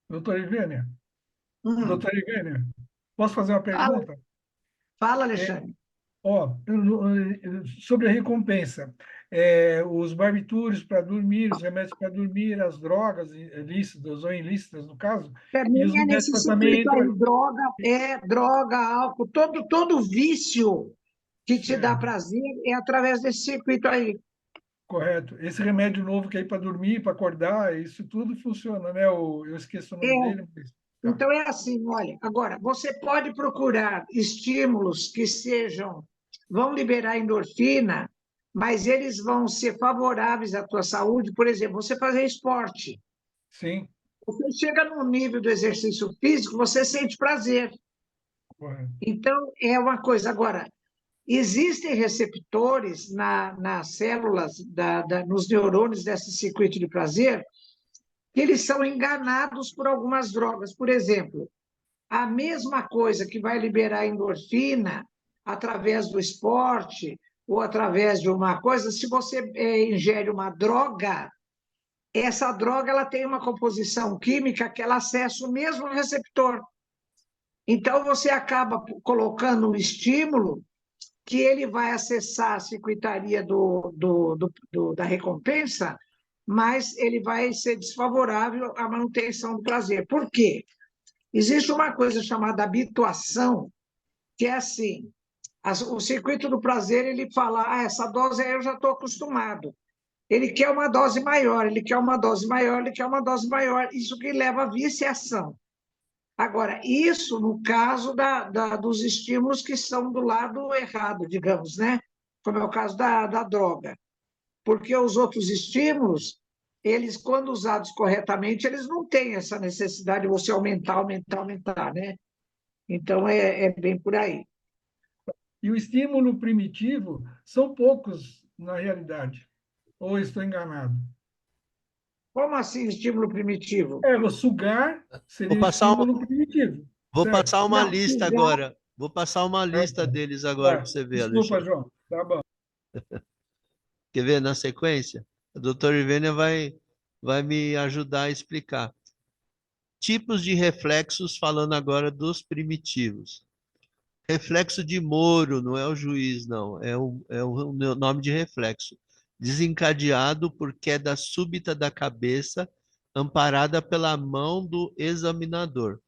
Speaker 5: Doutor Ivênia,
Speaker 4: Hum,
Speaker 5: doutor Ivênia, posso fazer uma
Speaker 4: fala,
Speaker 5: pergunta?
Speaker 4: fala,
Speaker 5: É,
Speaker 4: Alexandre.
Speaker 5: sobre a recompensa, os barbitúricos para dormir, os remédios para dormir, as drogas lícitas ou ilícitas, no caso, e
Speaker 4: Também
Speaker 5: os
Speaker 4: é nesse
Speaker 5: médicos também
Speaker 4: circuito
Speaker 5: entram.
Speaker 4: aí, droga, álcool, todo vício que te dá
Speaker 5: Certo.
Speaker 4: prazer é através desse circuito aí.
Speaker 5: Correto. Esse remédio novo que é para dormir, para acordar, isso tudo funciona, né? Eu esqueço o nome
Speaker 4: É,
Speaker 5: dele, mas... Tá.
Speaker 4: então é assim, olha, agora, você pode procurar estímulos que vão liberar endorfina, mas eles vão ser favoráveis à tua saúde. Por exemplo, você fazer esporte.
Speaker 5: Sim,
Speaker 4: Você chega no nível do exercício físico, você sente prazer.
Speaker 5: correto.
Speaker 4: Então, é uma coisa. Agora, existem receptores nas células, nos neurônios desse circuito de prazer, que eles são enganados por algumas drogas. Por exemplo, a mesma coisa que vai liberar endorfina através do esporte ou através de uma coisa, se você ingere uma droga, essa droga ela tem uma composição química que ela acessa o mesmo receptor. Então, você acaba colocando um estímulo que ele vai acessar a circuitaria da recompensa, mas ele vai ser desfavorável à manutenção do prazer. Por quê? Existe uma coisa chamada habituação, que é assim, o circuito do prazer, ele fala, essa dose aí eu já estou acostumado. Ele quer uma dose maior, ele quer uma dose maior, ele quer uma dose maior. Isso que leva à viciação. Agora, isso no caso dos estímulos que são do lado errado, digamos, né? Como é o caso da droga. Porque os outros estímulos, eles, quando usados corretamente, eles não têm essa necessidade de você aumentar, né? Então, é bem por aí.
Speaker 5: E o estímulo primitivo são poucos na realidade. Ou estou enganado?
Speaker 4: Como assim estímulo primitivo?
Speaker 5: O sugar
Speaker 2: Vou
Speaker 5: seria o
Speaker 2: passar
Speaker 5: estímulo primitivo,
Speaker 2: vou
Speaker 5: certo?
Speaker 2: passar uma
Speaker 4: Não,
Speaker 2: lista agora. Vou passar uma
Speaker 5: Tá
Speaker 2: lista
Speaker 5: bom.
Speaker 2: deles agora
Speaker 5: Tá.
Speaker 2: para você ver,
Speaker 5: Desculpa,
Speaker 2: Alexandre.
Speaker 5: João. Tá bom.
Speaker 2: Quer ver na sequência? A doutora Ivênia vai me ajudar a explicar. Tipos de reflexos, falando agora dos primitivos. Reflexo de Moro, não é o juiz, não. É o nome de reflexo. Desencadeado por queda súbita da cabeça, amparada pela mão do examinador.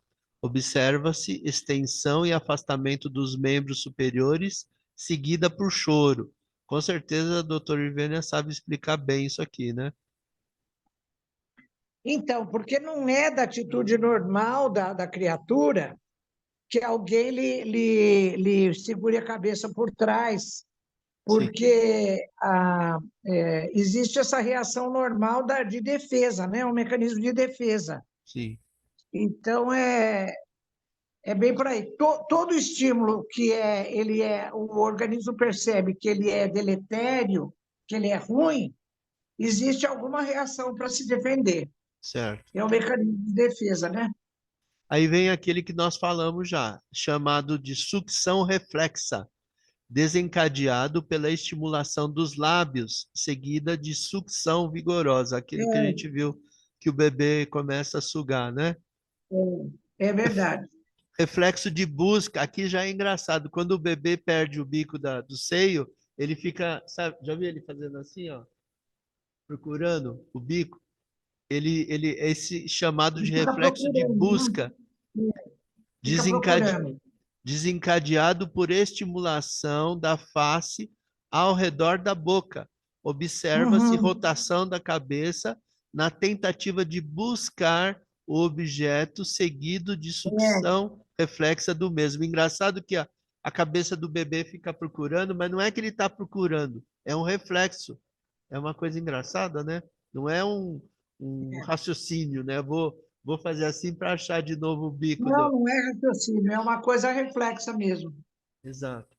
Speaker 2: Observa-se extensão e afastamento dos membros superiores, seguida por choro. Com certeza a doutora Ivênia sabe explicar bem isso aqui, né?
Speaker 4: Então, porque não é da atitude normal da criatura que alguém lhe segure a cabeça por trás,
Speaker 2: Sim,
Speaker 4: porque existe essa reação normal de defesa, né? Um mecanismo de defesa.
Speaker 2: sim,
Speaker 4: Então, é bem por aí. Todo estímulo o organismo percebe que ele é deletério, que ele é ruim, existe alguma reação para se defender.
Speaker 2: certo.
Speaker 4: É um mecanismo de defesa, né?
Speaker 2: Aí vem aquele que nós falamos já, chamado de sucção reflexa, desencadeado pela estimulação dos lábios, seguida de sucção vigorosa, aquilo que a gente viu que o bebê começa a sugar, né?
Speaker 4: É verdade.
Speaker 2: Reflexo de busca, aqui já é engraçado, quando o bebê perde o bico do seio, ele fica, sabe, já viu ele fazendo assim, ó, procurando o bico? Esse chamado de
Speaker 4: Fica
Speaker 2: reflexo de
Speaker 4: procurando,
Speaker 2: busca,
Speaker 4: né? Fica
Speaker 2: desencade-
Speaker 4: procurando.
Speaker 2: desencadeado por estimulação da face ao redor da boca. Observa-se
Speaker 4: Uhum.
Speaker 2: rotação da cabeça na tentativa de buscar o objeto, seguido de sucção reflexa do mesmo. Engraçado que a cabeça do bebê fica procurando, mas não é que ele está procurando, é um reflexo. É uma coisa engraçada, né? Não é um raciocínio, né? Vou fazer assim para achar de novo o bico
Speaker 4: Não,
Speaker 2: do.
Speaker 4: não é raciocínio, é uma coisa reflexa mesmo.
Speaker 2: Exato.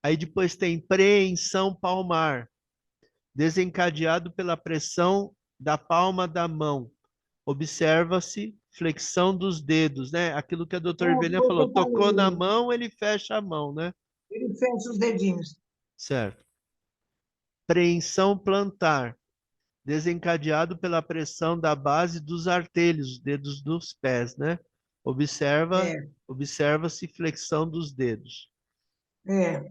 Speaker 2: Aí depois tem preensão palmar, desencadeado pela pressão da palma da mão. Observa-se flexão dos dedos, né? Aquilo que a doutora Ivênia
Speaker 4: Foi o que
Speaker 2: falou,
Speaker 4: eu
Speaker 2: tocou na
Speaker 4: falei,
Speaker 2: mão, ele fecha a mão, né?
Speaker 4: ele fecha os dedinhos.
Speaker 2: Certo. Preensão plantar, desencadeado pela pressão da base dos artelhos, dedos dos pés, né?
Speaker 4: É,
Speaker 2: Observa-se flexão dos dedos.
Speaker 4: é,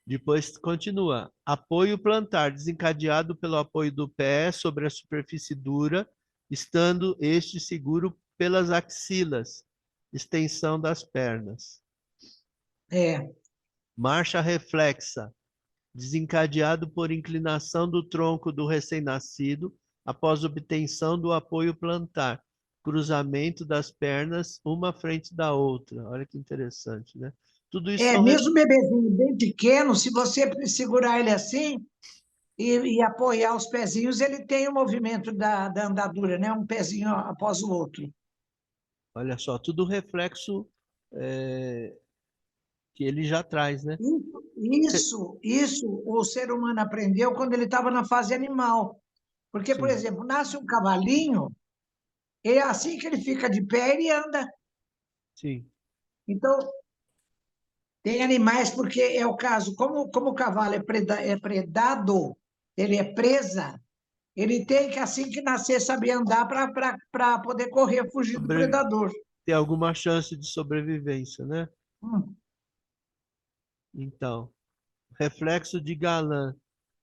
Speaker 2: Depois continua. Apoio plantar, desencadeado pelo apoio do pé sobre a superfície dura, estando este seguro pelas axilas. Extensão das pernas.
Speaker 4: é.
Speaker 2: Marcha reflexa, desencadeado por inclinação do tronco do recém-nascido após obtenção do apoio plantar. Cruzamento das pernas, uma frente da outra. Olha que interessante, né? Tudo isso são...
Speaker 4: Mesmo o bebezinho bem pequeno, se você segurar ele assim e apoiar os pezinhos, ele tem o movimento da andadura, né? Um pezinho após o outro.
Speaker 2: Olha só, tudo reflexo que ele já traz, né?
Speaker 4: Isso o ser humano aprendeu quando ele estava na fase animal. Porque, por
Speaker 2: Sim.
Speaker 4: exemplo, nasce um cavalinho, é assim que ele fica de pé, ele anda.
Speaker 2: Sim.
Speaker 4: Então, tem animais, porque é o caso, como o cavalo é predado, ele é presa, ele tem que, assim que nascer, saber andar para poder correr, fugir do predador.
Speaker 2: Tem alguma chance de sobrevivência, né? Então, reflexo de Galland,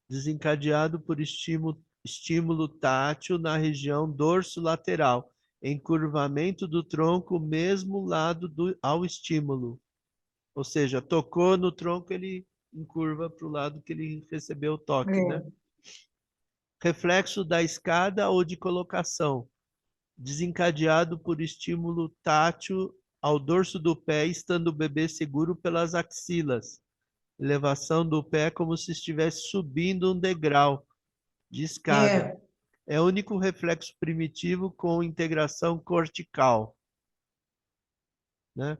Speaker 2: desencadeado por estímulo tátil na região dorso-lateral, encurvamento do tronco mesmo lado ao estímulo. Ou seja, tocou no tronco, ele encurva para o lado que ele recebeu o toque, né? Reflexo da escada ou de colocação, desencadeado por estímulo tátil ao dorso do pé, estando o bebê seguro pelas axilas. Elevação do pé como se estivesse subindo um degrau de escada. É o único reflexo primitivo com integração cortical, né?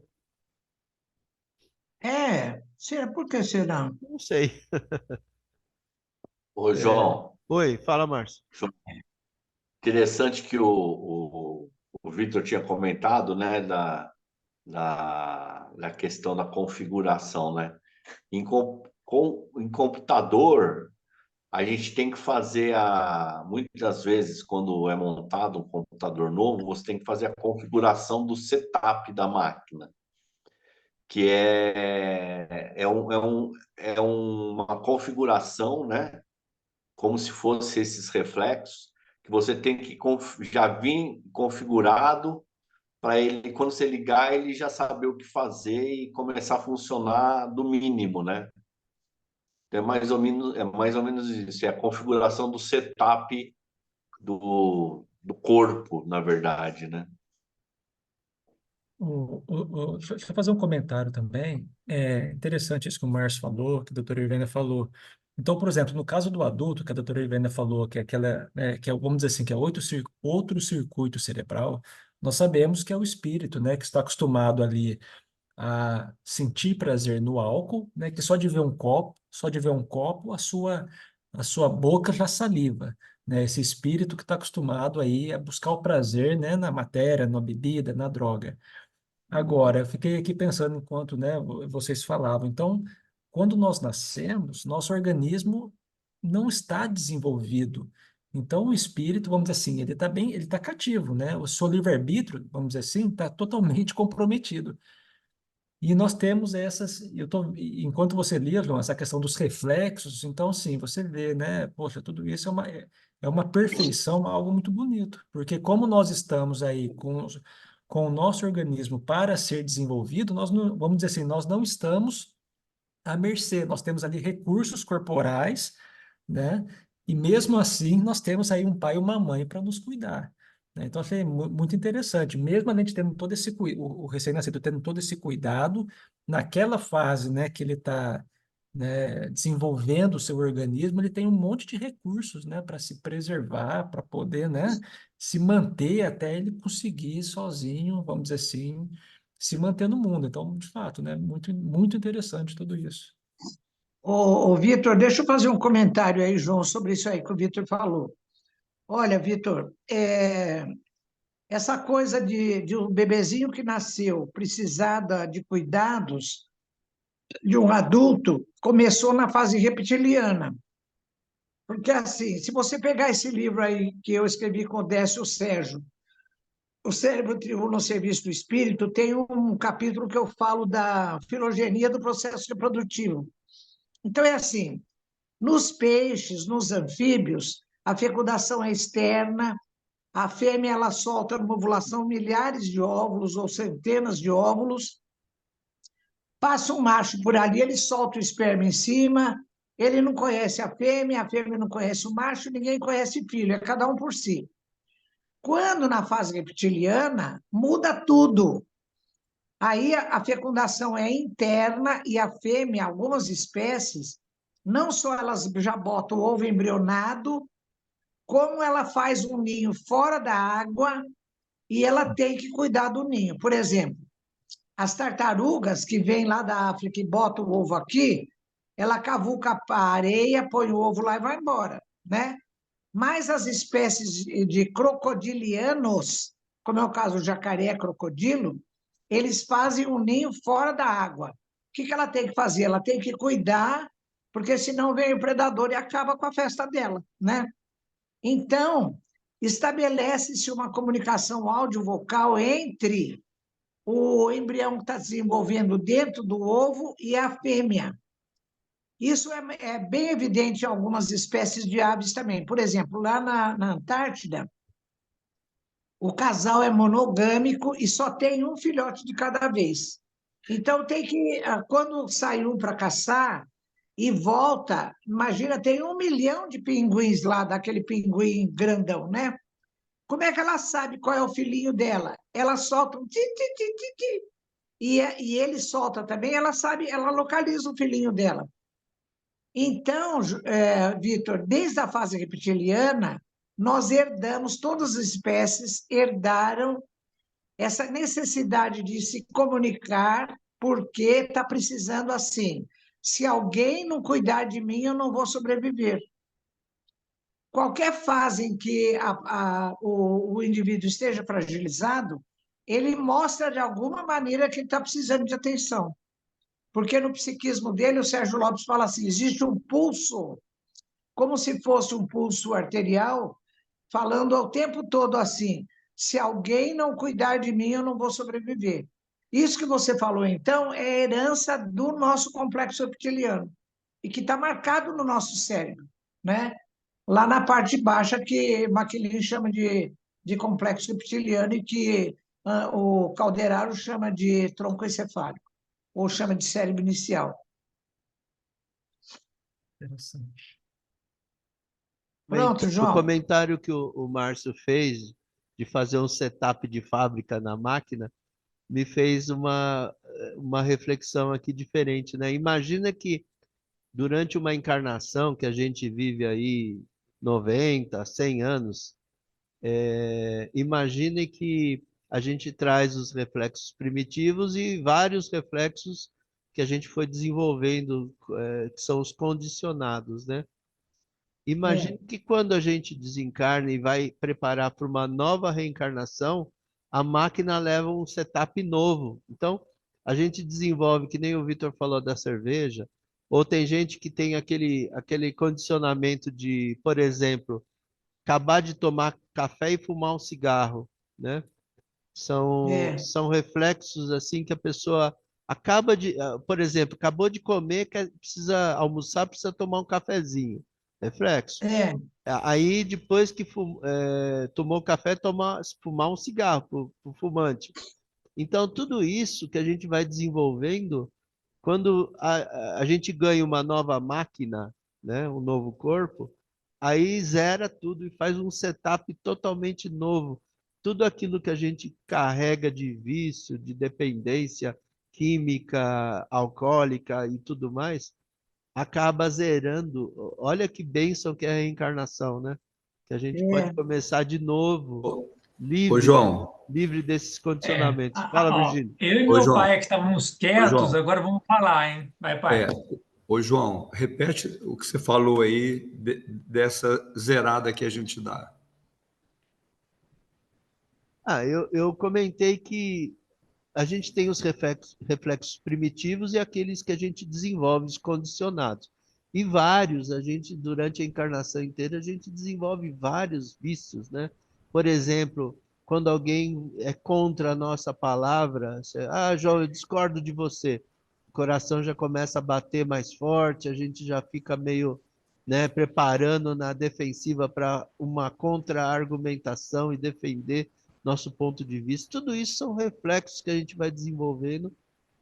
Speaker 4: Por que será?
Speaker 2: Não sei.
Speaker 3: Ô, João,
Speaker 2: Oi, fala, Márcio.
Speaker 3: interessante que o Vitor tinha comentado, né, da questão da configuração, né? Em computador, a gente tem que fazer muitas vezes, quando é montado um computador novo, você tem que fazer a configuração do setup da máquina, que é uma configuração, né? Como se fosse esses reflexos, que você tem que já vir configurado para ele, quando você ligar, ele já saber o que fazer e começar a funcionar do mínimo, né? É mais ou menos isso, é a configuração do setup do corpo, na verdade, né?
Speaker 1: Deixa eu fazer um comentário também. É interessante isso que o Márcio falou, que a doutora Irvênia falou. Então, por exemplo, no caso do adulto, que a doutora Irvênia falou, que é aquela, né, que é, vamos dizer assim, que é outro circuito cerebral, nós sabemos que é o espírito, né, que está acostumado ali a sentir prazer no álcool, né, que só de ver um copo, a sua boca já saliva, né, esse espírito que está acostumado aí a buscar o prazer, né, na matéria, na bebida, na droga. Agora, eu fiquei aqui pensando enquanto, né, vocês falavam. Então, quando nós nascemos, nosso organismo não está desenvolvido. Então, o espírito, vamos dizer assim, ele está bem, ele está cativo, né? O seu livre-arbítrio, vamos dizer assim, está totalmente comprometido. E nós temos enquanto você lia, João, essa questão dos reflexos, então, sim, você vê, né? Poxa, tudo isso é uma perfeição, algo muito bonito, porque como nós estamos aí com o nosso organismo para ser desenvolvido, nós não, vamos dizer assim, nós não estamos à mercê, nós temos ali recursos corporais, né? E mesmo assim, nós temos aí um pai e uma mãe para nos cuidar, né? Então, achei muito interessante, mesmo a gente tendo todo o recém-nascido tendo todo esse cuidado, naquela fase, né, que ele está, né, desenvolvendo o seu organismo, ele tem um monte de recursos, né, para se preservar, para poder, né, se manter até ele conseguir sozinho, vamos dizer assim, se manter no mundo. Então, de fato, né, muito, muito interessante tudo isso.
Speaker 4: Vitor, deixa eu fazer um comentário aí, João, sobre isso aí que o Vitor falou. Olha, Vitor, essa coisa de um bebezinho que nasceu precisar de cuidados de um adulto começou na fase reptiliana. Porque, assim, se você pegar esse livro aí que eu escrevi com o Décio Sérgio, O Cérebro Tribuna ao Serviço do Espírito, tem um capítulo que eu falo da filogenia do processo reprodutivo. Então, é assim, nos peixes, nos anfíbios, a fecundação é externa, a fêmea ela solta numa ovulação milhares de óvulos ou centenas de óvulos, passa um macho por ali, ele solta o esperma em cima, ele não conhece a fêmea não conhece o macho, ninguém conhece o filho, é cada um por si. Quando na fase reptiliana, muda tudo. Aí a fecundação é interna e a fêmea, algumas espécies, não só elas já botam o ovo embrionado, como ela faz um ninho fora da água e ela tem que cuidar do ninho. Por exemplo, as tartarugas que vêm lá da África e botam o ovo aqui, ela cavuca a areia, põe o ovo lá e vai embora, né? Mas as espécies de crocodilianos, como é o caso do jacaré crocodilo, eles fazem um ninho fora da água. O que ela tem que fazer? Ela tem que cuidar, porque senão vem o predador e acaba com a festa dela, né? Então, estabelece-se uma comunicação áudio-vocal entre o embrião que está desenvolvendo dentro do ovo e a fêmea. Isso é bem evidente em algumas espécies de aves também. Por exemplo, lá na Antártida, o casal é monogâmico e só tem um filhote de cada vez. Então, quando sai um para caçar e volta, imagina, tem 1 milhão de pinguins lá, daquele pinguim grandão, né? Como é que ela sabe qual é o filhinho dela? Ela solta um ti, ti, ti, ti, ti. E ele solta também, ela sabe, ela localiza o filhinho dela. Então, Vitor, desde a fase reptiliana, nós herdamos, todas as espécies herdaram essa necessidade de se comunicar, porque está precisando assim. Se alguém não cuidar de mim, eu não vou sobreviver. Qualquer fase em que o indivíduo esteja fragilizado, ele mostra de alguma maneira que ele está precisando de atenção. Porque no psiquismo dele, o Sérgio Lopes fala assim: existe um pulso, como se fosse um pulso arterial, falando ao tempo todo assim: se alguém não cuidar de mim, eu não vou sobreviver. Isso que você falou, então, é herança do nosso complexo reptiliano, e que está marcado no nosso cérebro, né? Lá na parte baixa, que MacLean chama de complexo reptiliano e que o Calderaro chama de tronco encefálico, ou chama de cérebro inicial.
Speaker 1: Interessante.
Speaker 4: Pronto,
Speaker 2: O
Speaker 4: João.
Speaker 2: comentário que o Márcio fez de fazer um setup de fábrica na máquina me fez uma reflexão aqui diferente, né? Imagina que durante uma encarnação que a gente vive aí 90, 100 anos, imagine que a gente traz os reflexos primitivos e vários reflexos que a gente foi desenvolvendo, que são os condicionados, né? Imagine que quando a gente desencarna e vai preparar para uma nova reencarnação, a máquina leva um setup novo. Então, a gente desenvolve, que nem o Vitor falou da cerveja, ou tem gente que tem aquele condicionamento de, por exemplo, acabar de tomar café e fumar um cigarro, né? São reflexos assim que a pessoa acaba de, por exemplo, acabou de comer, precisa almoçar, precisa tomar um cafezinho. Reflexo.
Speaker 4: É,
Speaker 2: Aí, depois que tomou café, fumar um cigarro para o fumante. Então, tudo isso que a gente vai desenvolvendo, quando a gente ganha uma nova máquina, né, um novo corpo, aí zera tudo e faz um setup totalmente novo. Tudo aquilo que a gente carrega de vício, de dependência química, alcoólica e tudo mais, acaba zerando. Olha que bênção que é a reencarnação, né? Que a gente pode
Speaker 4: é.
Speaker 2: começar de novo,
Speaker 6: Ô, João,
Speaker 2: livre desses
Speaker 7: É.
Speaker 2: condicionamentos. Fala,
Speaker 7: Ó,
Speaker 2: Virgínia.
Speaker 7: eu e
Speaker 6: ô,
Speaker 7: meu
Speaker 6: João,
Speaker 7: pai é que estávamos
Speaker 6: ô,
Speaker 7: quietos,
Speaker 6: João,
Speaker 7: agora vamos falar, hein? Vai,
Speaker 6: é,
Speaker 7: pai.
Speaker 6: ô, João, repete o que você falou aí dessa zerada que a gente dá.
Speaker 2: Eu comentei que a gente tem os reflexos primitivos e aqueles que a gente desenvolve, os condicionados. E vários, durante a encarnação inteira, a gente desenvolve vários vícios, né? Por exemplo, quando alguém é contra a nossa palavra, João, eu discordo de você. O coração já começa a bater mais forte, a gente já fica meio, né, preparando na defensiva para uma contra-argumentação e defender nosso ponto de vista. Tudo isso são reflexos que a gente vai desenvolvendo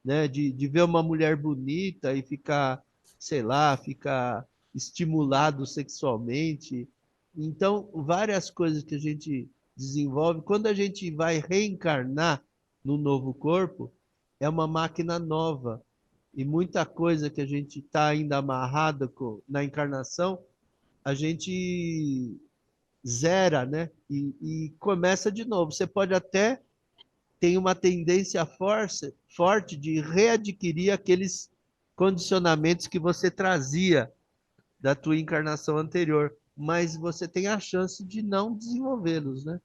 Speaker 2: né? De ver uma mulher bonita e ficar, sei lá, ficar estimulado sexualmente. Então, várias coisas que a gente desenvolve, quando a gente vai reencarnar no novo corpo, é uma máquina nova. E muita coisa que a gente está ainda amarrada na encarnação, a gente zera, né? E começa de novo. Você pode até ter uma tendência forte de readquirir aqueles condicionamentos que você trazia da tua encarnação anterior, mas você tem a chance de não desenvolvê-los, né?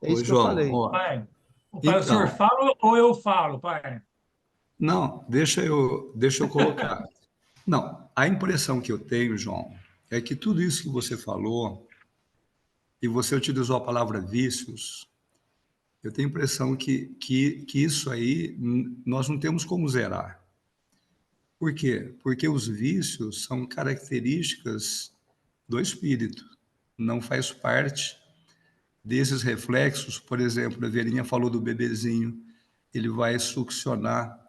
Speaker 2: É
Speaker 6: Ô,
Speaker 2: isso que eu
Speaker 6: João,
Speaker 2: falei.
Speaker 6: ó,
Speaker 5: Pai, o senhor
Speaker 6: então,
Speaker 5: fala ou eu falo, pai?
Speaker 6: não, deixa eu colocar. Não, a impressão que eu tenho, João, é que tudo isso que você falou, e você utilizou a palavra vícios, eu tenho a impressão que isso aí nós não temos como zerar. Por quê? Porque os vícios são características do espírito, não faz parte desses reflexos. Por exemplo, a Verinha falou do bebezinho, ele vai succionar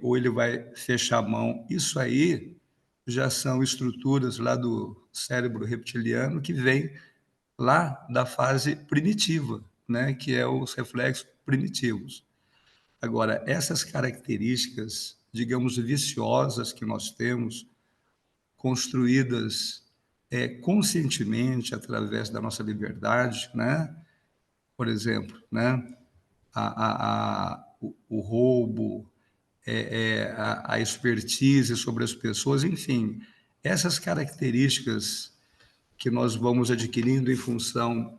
Speaker 6: ou ele vai fechar a mão. Isso aí já são estruturas lá do cérebro reptiliano que vem lá da fase primitiva, né, que é os reflexos primitivos. Agora, essas características, digamos, viciosas que nós temos, construídas conscientemente através da nossa liberdade, né? Por exemplo, né? O roubo, a expertise sobre as pessoas, enfim, essas características que nós vamos adquirindo em função,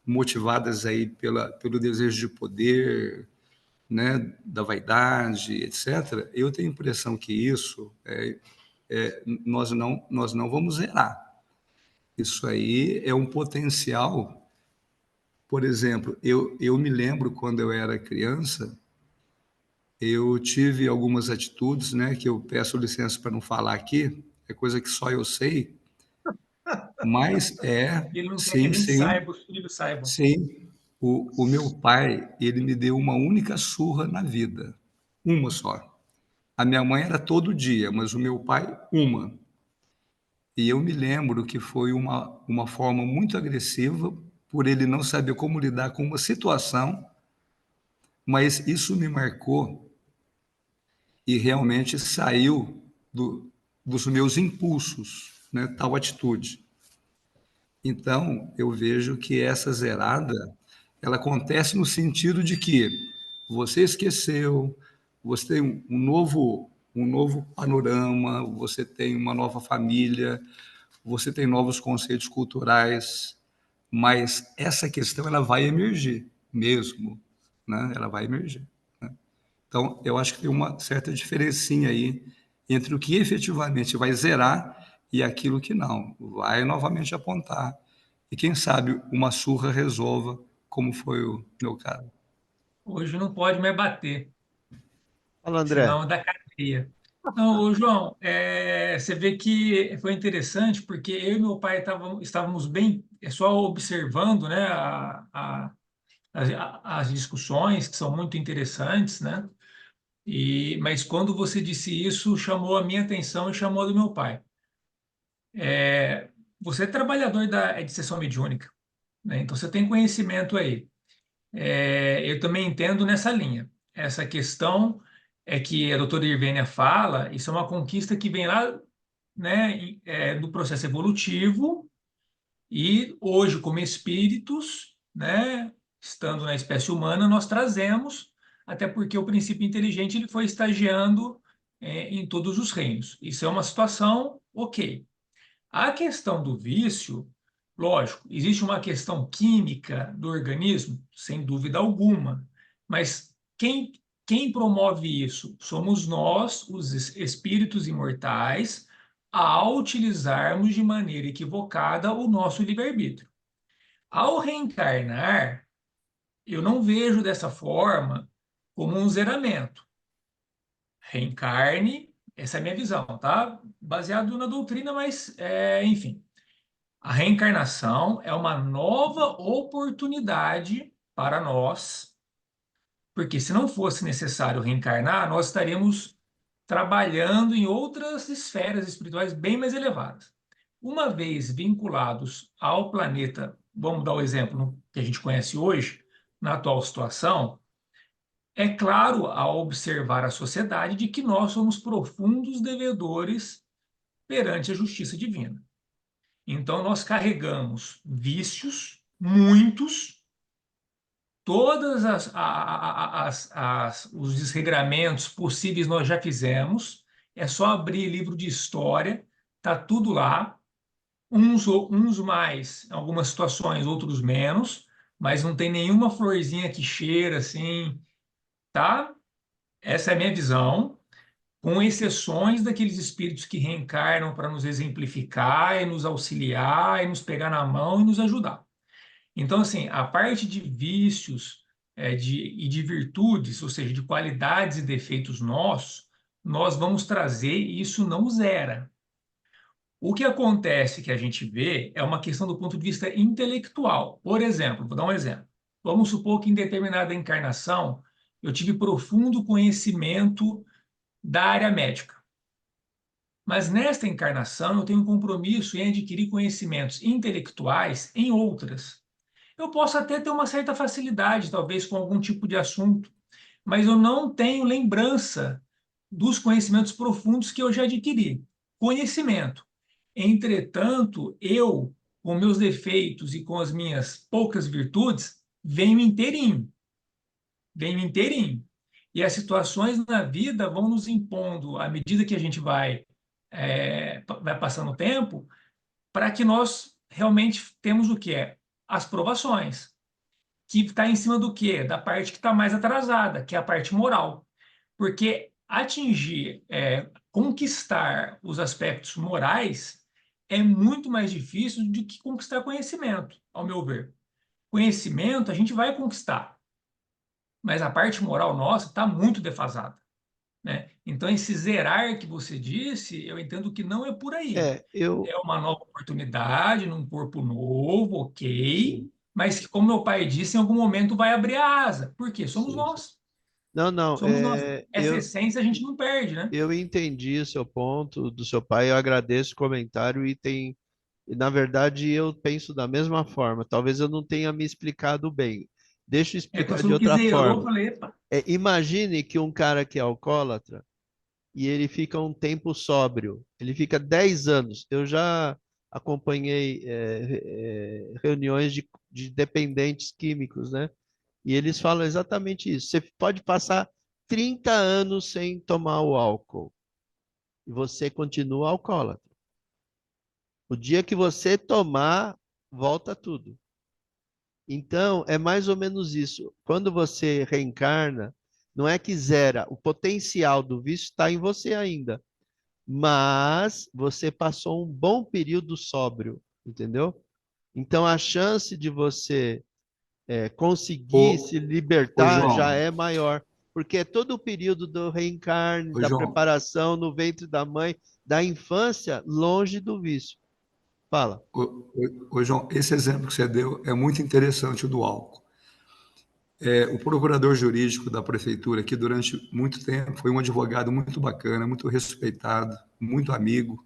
Speaker 6: motivadas aí pelo desejo de poder, né, da vaidade, etc., eu tenho a impressão que isso nós não vamos zerar. Isso aí é um potencial. Por exemplo, eu me lembro quando eu era criança, eu tive algumas atitudes, né, que eu peço licença para não falar aqui, é coisa que só eu sei, mas
Speaker 5: Ele não quer que a
Speaker 6: sim,
Speaker 5: gente
Speaker 6: sim,
Speaker 5: saiba, os filhos saibam.
Speaker 6: sim. O meu pai, ele me deu uma única surra na vida, uma só. A minha mãe era todo dia, mas o meu pai, uma. E eu me lembro que foi uma forma muito agressiva, por ele não saber como lidar com uma situação, mas isso me marcou e realmente saiu dos meus impulsos, né, tal atitude. Então, eu vejo que essa zerada, ela acontece no sentido de que você esqueceu, você tem um novo panorama, você tem uma nova família, você tem novos conceitos culturais, mas essa questão ela vai emergir mesmo, né? Ela vai emergir. Né? Então, eu acho que tem uma certa diferencinha aí entre o que efetivamente vai zerar e aquilo que não, vai novamente apontar. E quem sabe uma surra resolva, como foi o meu caso.
Speaker 5: Hoje não pode mais bater,
Speaker 2: Fala, André.
Speaker 5: senão dá cadeia. Não, ô, João, você vê que foi interessante porque eu e meu pai estávamos bem, só observando, né, as discussões, que são muito interessantes, né? Mas quando você disse isso, chamou a minha atenção e chamou a do meu pai. Você é trabalhador de sessão mediúnica, né? Então você tem conhecimento aí. Eu também entendo nessa linha. Essa questão é que a doutora Irvênia fala, isso é uma conquista que vem lá, né, do processo evolutivo e hoje, como espíritos, né, estando na espécie humana, nós trazemos, até porque o princípio inteligente ele foi estagiando, em todos os reinos. Isso é uma situação ok. A questão do vício, lógico, existe uma questão química do organismo, sem dúvida alguma, mas quem promove isso? Somos nós, os espíritos imortais, ao utilizarmos de maneira equivocada o nosso livre-arbítrio. Ao reencarnar, eu não vejo dessa forma como um zeramento. Reencarne, essa é a minha visão, tá? Baseado na doutrina, mas, enfim. A reencarnação é uma nova oportunidade para nós, Porque se não fosse necessário reencarnar, nós estaríamos trabalhando em outras esferas espirituais bem mais elevadas. Uma vez vinculados ao planeta, vamos dar o exemplo que a gente conhece hoje, na atual situação, é claro, ao observar a sociedade, de que nós somos profundos devedores perante a justiça divina. Então, nós carregamos vícios, muitos, todas os desregramentos possíveis nós já fizemos, é só abrir livro de história, tá tudo lá, uns mais, em algumas situações, outros menos, mas não tem nenhuma florzinha que cheira assim, tá? Essa é a minha visão, com exceções daqueles espíritos que reencarnam para nos exemplificar e nos auxiliar e nos pegar na mão e nos ajudar. Então, assim, a parte de vícios e de virtudes, ou seja, de qualidades e defeitos nossos, nós vamos trazer e isso não zera. O que acontece que a gente vê é uma questão do ponto de vista intelectual. Por exemplo, vou dar um exemplo. Vamos supor que em determinada encarnação eu tive profundo conhecimento da área médica. Mas nesta encarnação eu tenho um compromisso em adquirir conhecimentos intelectuais em outras. Eu posso até ter uma certa facilidade, talvez, com algum tipo de assunto, mas eu não tenho lembrança dos conhecimentos profundos que eu já adquiri. Conhecimento. Entretanto, eu, com meus defeitos e com as minhas poucas virtudes, venho inteirinho. Venho inteirinho. E as situações na vida vão nos impondo, à medida que a gente vai passando o tempo, para que nós realmente temos o que é? As provações, que está em cima do quê? Da parte que está mais atrasada, que é a parte moral. Porque conquistar os aspectos morais é muito mais difícil do que conquistar conhecimento, ao meu ver. Conhecimento a gente vai conquistar, mas a parte moral nossa está muito defasada, né? Então, esse zerar que você disse, eu entendo que não é por aí.
Speaker 2: Eu,
Speaker 5: É uma nova oportunidade, num corpo novo, ok,
Speaker 2: sim,
Speaker 5: mas que, como meu pai disse, em algum momento vai abrir a asa. Por quê? Somos
Speaker 2: sim, sim.
Speaker 5: nós.
Speaker 2: Não, não,
Speaker 5: Somos nós. Essa essência a gente não perde, né?
Speaker 2: eu entendi o seu ponto do seu pai, eu agradeço o comentário e na verdade eu penso da mesma forma. Talvez eu não tenha me explicado bem. Deixa eu
Speaker 5: É que
Speaker 2: explicar
Speaker 5: você
Speaker 2: de
Speaker 5: falou que
Speaker 2: outra
Speaker 5: zerou, eu
Speaker 2: forma.
Speaker 5: falei, epa.
Speaker 2: Imagine que um cara que é alcoólatra e ele fica um tempo sóbrio, ele fica 10 anos. Eu já acompanhei reuniões de dependentes químicos, né? E eles falam exatamente isso. Você pode passar 30 anos sem tomar o álcool e você continua alcoólatra. O dia que você tomar, volta tudo. Então, é mais ou menos isso. Quando você reencarna, não é que zera, o potencial do vício está em você ainda, mas você passou um bom período sóbrio, entendeu? Então, a chance de você conseguir se
Speaker 6: Ô, ô
Speaker 2: libertar já
Speaker 6: João,
Speaker 2: é maior, porque é todo o período do reencarne,
Speaker 6: ô
Speaker 2: da
Speaker 6: João,
Speaker 2: preparação no ventre da mãe, da infância, longe do vício. Fala.
Speaker 6: ô, João, esse exemplo que você deu é muito interessante, o do álcool. O procurador jurídico da prefeitura, que durante muito tempo foi um advogado muito bacana, muito respeitado, muito amigo,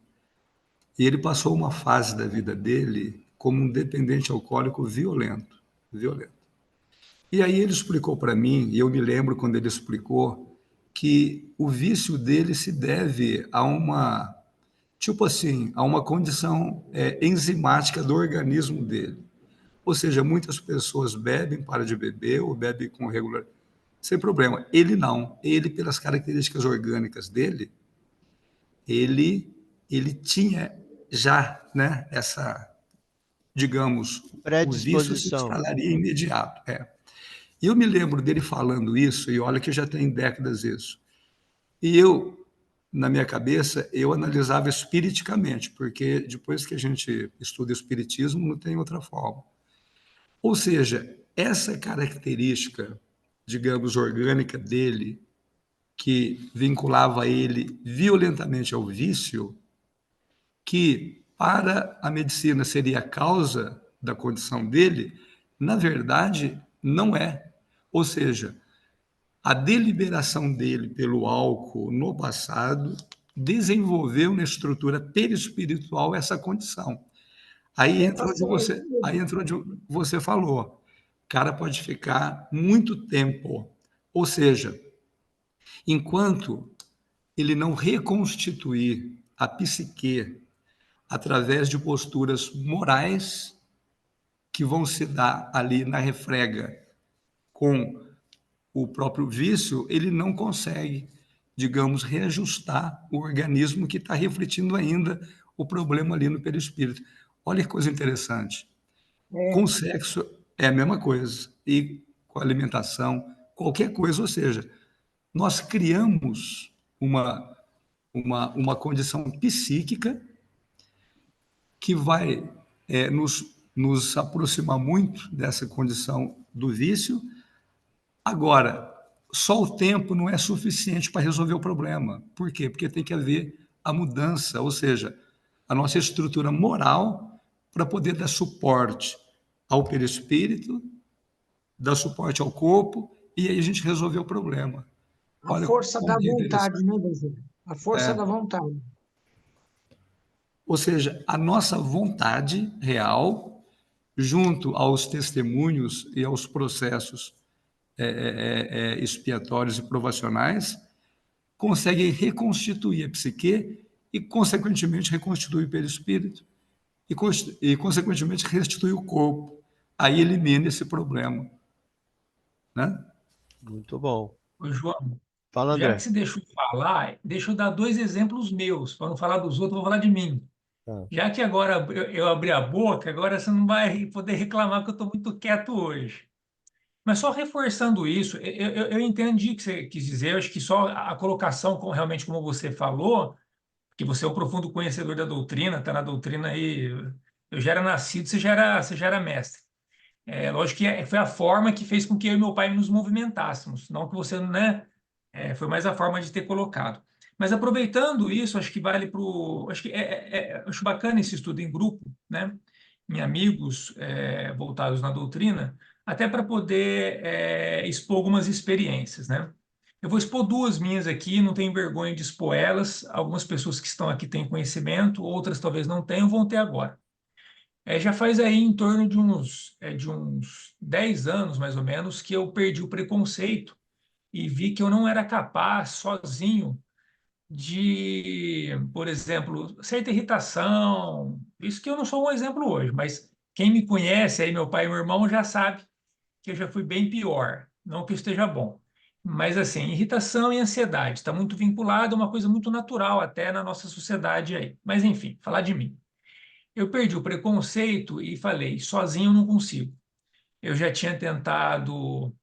Speaker 6: e ele passou uma fase da vida dele como um dependente alcoólico violento, violento. E aí ele explicou para mim, e eu me lembro quando ele explicou, que o vício dele se deve a uma, tipo assim, a uma condição enzimática do organismo dele. Ou seja, muitas pessoas bebem, param de beber, ou bebem com regular, sem problema. Ele não. Ele, pelas características orgânicas dele, ele tinha já, né, essa, digamos, o vício se
Speaker 2: Predisposição.
Speaker 6: instalaria imediato. E eu me lembro dele falando isso, e olha que já tem décadas isso. E eu, na minha cabeça, eu analisava espiriticamente, porque depois que a gente estuda o espiritismo, não tem outra forma. Ou seja, essa característica, digamos, orgânica dele, que vinculava ele violentamente ao vício, que para a medicina seria a causa da condição dele, na verdade, não é. Ou seja, A deliberação dele pelo álcool no passado desenvolveu na estrutura perispiritual essa condição. Aí entra
Speaker 4: Tá
Speaker 6: onde
Speaker 4: certo
Speaker 6: você falou. O cara pode ficar muito tempo. Ou seja, enquanto ele não reconstituir a psique através de posturas morais que vão se dar ali na refrega com o próprio vício, ele não consegue, digamos, reajustar o organismo que está refletindo ainda o problema ali no perispírito. Olha que coisa interessante. Com
Speaker 4: É,
Speaker 6: o sexo é a mesma coisa, e com a alimentação, qualquer coisa, ou seja, nós criamos uma condição psíquica que vai nos aproximar muito dessa condição do vício. Agora, só o tempo não é suficiente para resolver o problema. Por quê? Porque tem que haver a mudança, ou seja, a nossa estrutura moral para poder dar suporte ao perispírito, dar suporte ao corpo, e aí a gente resolver o problema.
Speaker 4: a
Speaker 6: Olha
Speaker 4: força da
Speaker 6: como que é
Speaker 4: vontade,
Speaker 6: interessante.
Speaker 4: né, Brasil? A força da vontade.
Speaker 6: Ou seja, a nossa vontade real, junto aos testemunhos e aos processos expiatórios e provacionais, consegue reconstituir a psique e, consequentemente, reconstituir o perispírito e, consequentemente, restituir o corpo. Aí elimina esse problema, né?
Speaker 2: Muito bom.
Speaker 5: Ô, João,
Speaker 2: Fala,
Speaker 5: já que
Speaker 2: André.
Speaker 5: você deixou eu falar, deixa eu dar dois exemplos meus. Para não falar dos outros, eu vou falar de mim.
Speaker 2: Tá.
Speaker 5: Já que agora eu abri a boca, agora você não vai poder reclamar que eu estou muito quieto hoje. Mas só reforçando isso, eu entendi o que você quis dizer. Eu acho que só a colocação, realmente, como você falou, que você é um profundo conhecedor da doutrina, está na doutrina aí. Eu já era nascido, você já era mestre. É, lógico que foi a forma que fez com que eu e meu pai nos movimentássemos, não que você, né? Foi mais a forma de ter colocado. Mas aproveitando isso, acho que vale para o. Acho que acho bacana esse estudo em grupo, né? Em amigos voltados na doutrina, até para poder expor algumas experiências, né? Eu vou expor duas minhas aqui, não tenho vergonha de expor elas. Algumas pessoas que estão aqui têm conhecimento, outras talvez não tenham, vão ter agora. Já faz aí em torno de uns 10 anos, mais ou menos, que eu perdi o preconceito e vi que eu não era capaz, sozinho, de, por exemplo, certa irritação. Isso que eu não sou um exemplo hoje, mas quem me conhece, aí meu pai e meu irmão, já sabe que eu já fui bem pior. Não que eu esteja bom. Mas, assim, irritação e ansiedade está muito vinculado a uma coisa muito natural até na nossa sociedade aí. Mas, enfim, falar de mim. Eu perdi o preconceito e falei, sozinho eu não consigo. Eu já tinha tentado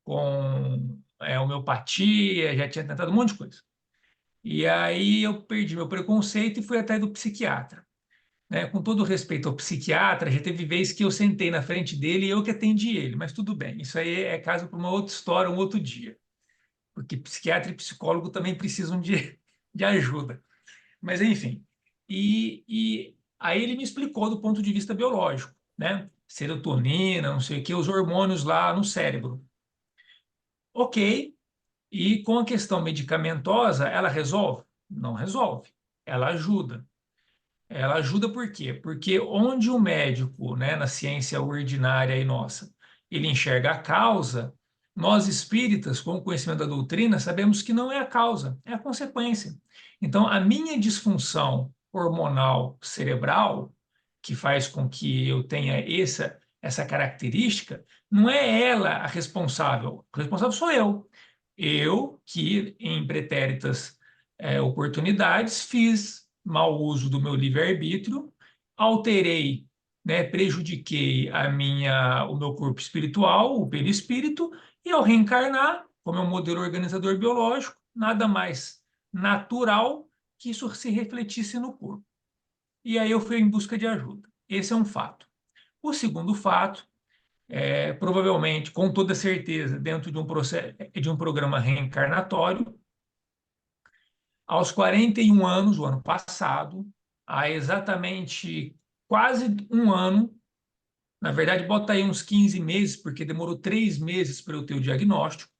Speaker 5: com homeopatia, já tinha tentado um monte de coisa. E aí eu perdi meu preconceito e fui atrás do psiquiatra. Né? Com todo respeito ao psiquiatra, já teve vez que eu sentei na frente dele e eu que atendi ele, mas tudo bem, isso aí é caso para uma outra história, um outro dia. Porque psiquiatra e psicólogo também precisam de ajuda. Mas, enfim. E aí ele me explicou do ponto de vista biológico, né? Serotonina, não sei o que, os hormônios lá no cérebro. Ok. E com a questão medicamentosa, ela resolve? Não resolve. Ela ajuda. Ela ajuda por quê? Porque onde o médico, né, na ciência ordinária e nossa, ele enxerga a causa, nós espíritas, com o conhecimento da doutrina, sabemos que não é a causa, é a consequência. Então, a minha disfunção hormonal cerebral, que faz com que eu tenha essa característica, não é ela a responsável. O responsável sou eu. Eu que, em pretéritas oportunidades, fiz mau uso do meu livre-arbítrio, alterei, né, prejudiquei o meu corpo espiritual, o perispírito, e ao reencarnar, como é um modelo organizador biológico, nada mais natural que isso se refletisse no corpo. E aí eu fui em busca de ajuda. Esse é um fato. O segundo fato provavelmente, com toda certeza, dentro de um processo, de um programa reencarnatório, aos 41 anos, o ano passado, há exatamente quase um ano, na verdade, bota aí uns 15 meses, porque demorou 3 meses para eu ter o diagnóstico.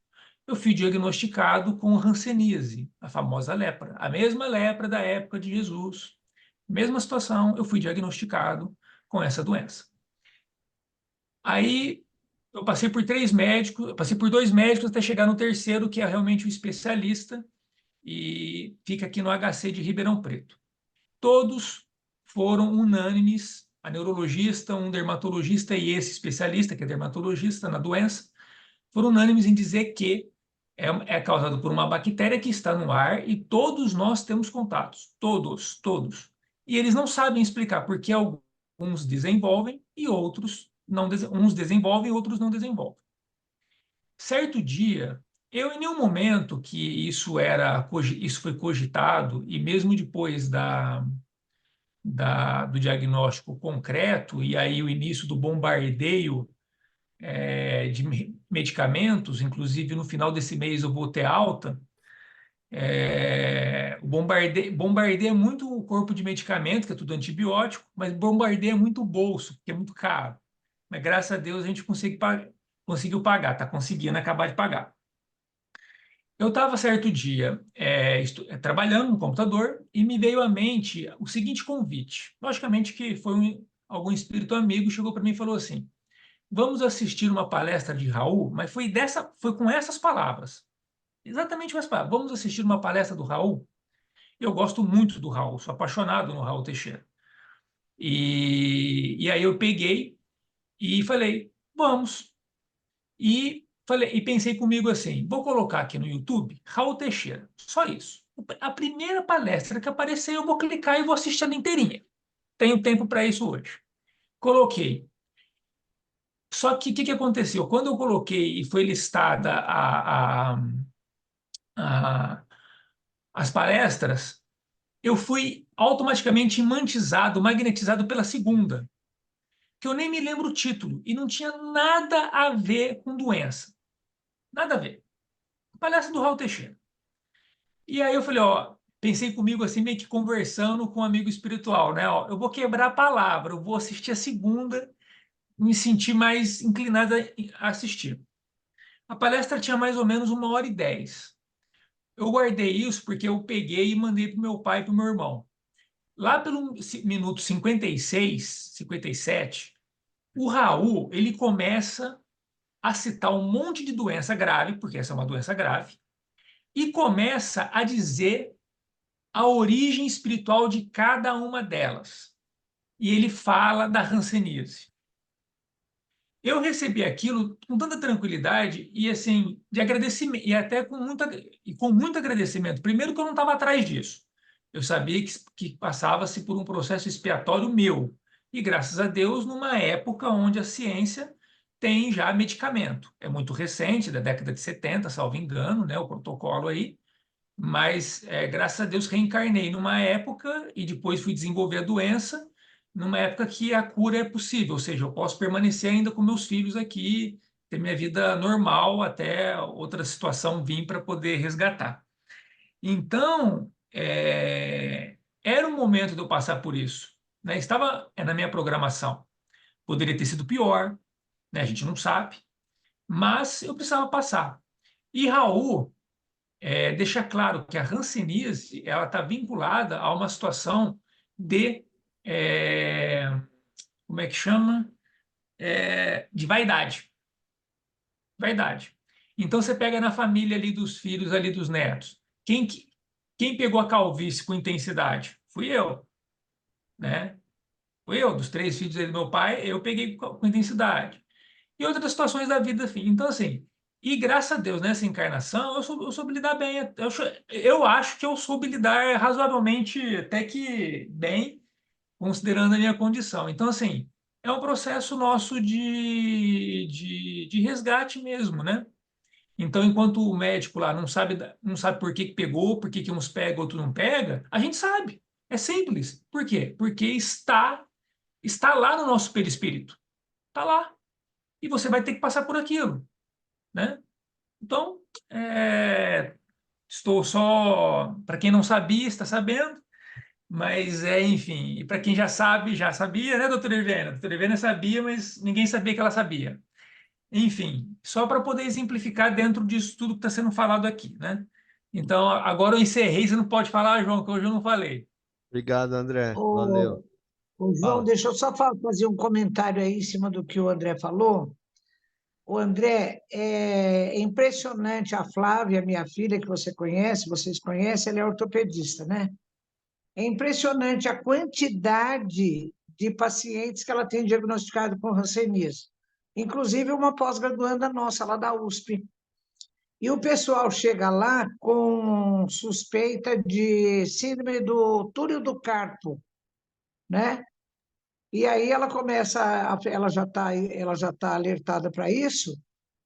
Speaker 5: eu fui diagnosticado com hanseníase, a famosa lepra, a mesma lepra da época de Jesus. Mesma situação, eu fui diagnosticado com essa doença. Aí eu passei por 3 médicos, eu passei por 2 médicos até chegar no terceiro, que é realmente o especialista, e fica aqui no HC de Ribeirão Preto. Todos foram unânimes, a neurologista, um dermatologista e esse especialista, que é dermatologista na doença, foram unânimes em dizer que é causado por uma bactéria que está no ar e todos nós temos contatos, todos. E eles não sabem explicar por que alguns desenvolvem e outros não, uns desenvolvem e outros não desenvolvem. Certo dia, eu em nenhum momento que isso foi cogitado e mesmo depois do diagnóstico concreto e aí o início do bombardeio de medicamentos, inclusive no final desse mês eu vou ter alta. O bombardeia muito o corpo de medicamento, que é tudo antibiótico, mas bombardeia muito o bolso, porque é muito caro. Mas graças a Deus a gente conseguiu pagar, está conseguindo acabar de pagar. Eu estava certo dia trabalhando no computador e me veio à mente o seguinte convite. Logicamente que foi algum espírito amigo chegou para mim e falou assim: vamos assistir uma palestra de Raul, mas foi com essas palavras. Exatamente com essas palavras. Vamos assistir uma palestra do Raul. Eu gosto muito do Raul, sou apaixonado no Raul Teixeira. E aí eu peguei e falei, vamos. E pensei comigo assim, vou colocar aqui no YouTube Raul Teixeira, só isso. A primeira palestra que aparecer, eu vou clicar e vou assistir ela inteirinha. Tenho tempo para isso hoje. Coloquei. Só que o que aconteceu? Quando eu coloquei e foi listada a- as palestras, eu fui automaticamente imantizado, magnetizado pela segunda, que eu nem me lembro o título, e não tinha nada a ver com doença. Nada a ver. Palestra do Raul Teixeira. E aí eu falei, ó, pensei comigo assim, meio que conversando com um amigo espiritual, né? Ó, eu vou quebrar a palavra, eu vou assistir a segunda, me sentir mais inclinado a assistir. A palestra tinha mais ou menos 1h10. Eu guardei isso porque eu peguei e mandei para o meu pai e para o meu irmão. Lá pelo minuto 56, 57, o Raul ele começa a citar um monte de doença grave, porque essa é uma doença grave, e começa a dizer a origem espiritual de cada uma delas. E ele fala da hanseníase. Eu recebi aquilo com tanta tranquilidade e assim de agradecimento e até com muito agradecimento. Primeiro que eu não estava atrás disso. Eu sabia que passava-se por um processo expiatório meu e graças a Deus numa época onde a ciência tem já medicamento. É muito recente, da década de 70, salvo engano, né, o protocolo aí. Mas graças a Deus reencarnei numa época e depois fui desenvolver a doença numa época que a cura é possível, ou seja, eu posso permanecer ainda com meus filhos aqui, ter minha vida normal até outra situação vir para poder resgatar. Então, era um momento de eu passar por isso, né? Estava na minha programação. Poderia ter sido pior, né? A gente não sabe, mas eu precisava passar. E Raul deixa claro que a hanseníase ela está vinculada a uma situação de como é que chama? De vaidade. Vaidade. Então você pega na família ali dos filhos, ali dos netos. Quem pegou a calvície com intensidade? Fui eu, né? Fui eu, dos 3 filhos aí do meu pai, eu peguei com intensidade. E outras situações da vida, enfim. Então, assim, e graças a Deus, nessa encarnação, eu soube lidar bem. Eu acho que eu soube lidar razoavelmente, até que bem, considerando a minha condição. Então, assim, é um processo nosso de resgate mesmo, né? Então, enquanto o médico lá não sabe por que pegou, por que uns pega, outros não pega, a gente sabe. É simples. Por quê? Porque está lá no nosso perispírito. Está lá. E você vai ter que passar por aquilo, né? Então, estou só... Para quem não sabia, está sabendo. Mas enfim, e para quem já sabe, já sabia, né, doutora Irvênia? A doutora Irvênia sabia, mas ninguém sabia que ela sabia. Enfim, só para poder exemplificar dentro disso tudo que está sendo falado aqui, né? Então, agora eu encerrei, você não pode falar, João, que hoje eu não falei.
Speaker 2: Obrigado, André. Valeu.
Speaker 4: O João,
Speaker 2: Fala.
Speaker 4: deixa eu só fazer um comentário aí em cima do que o André falou. O André, é impressionante a Flávia, minha filha, que você conhece, vocês conhecem, ela é ortopedista, né? É impressionante a quantidade de pacientes que ela tem diagnosticado com hanseníase. Inclusive uma pós-graduanda nossa, lá da USP. E o pessoal chega lá com suspeita de síndrome do túnel do carpo, né? E aí ela começa, ela já tá alertada para isso,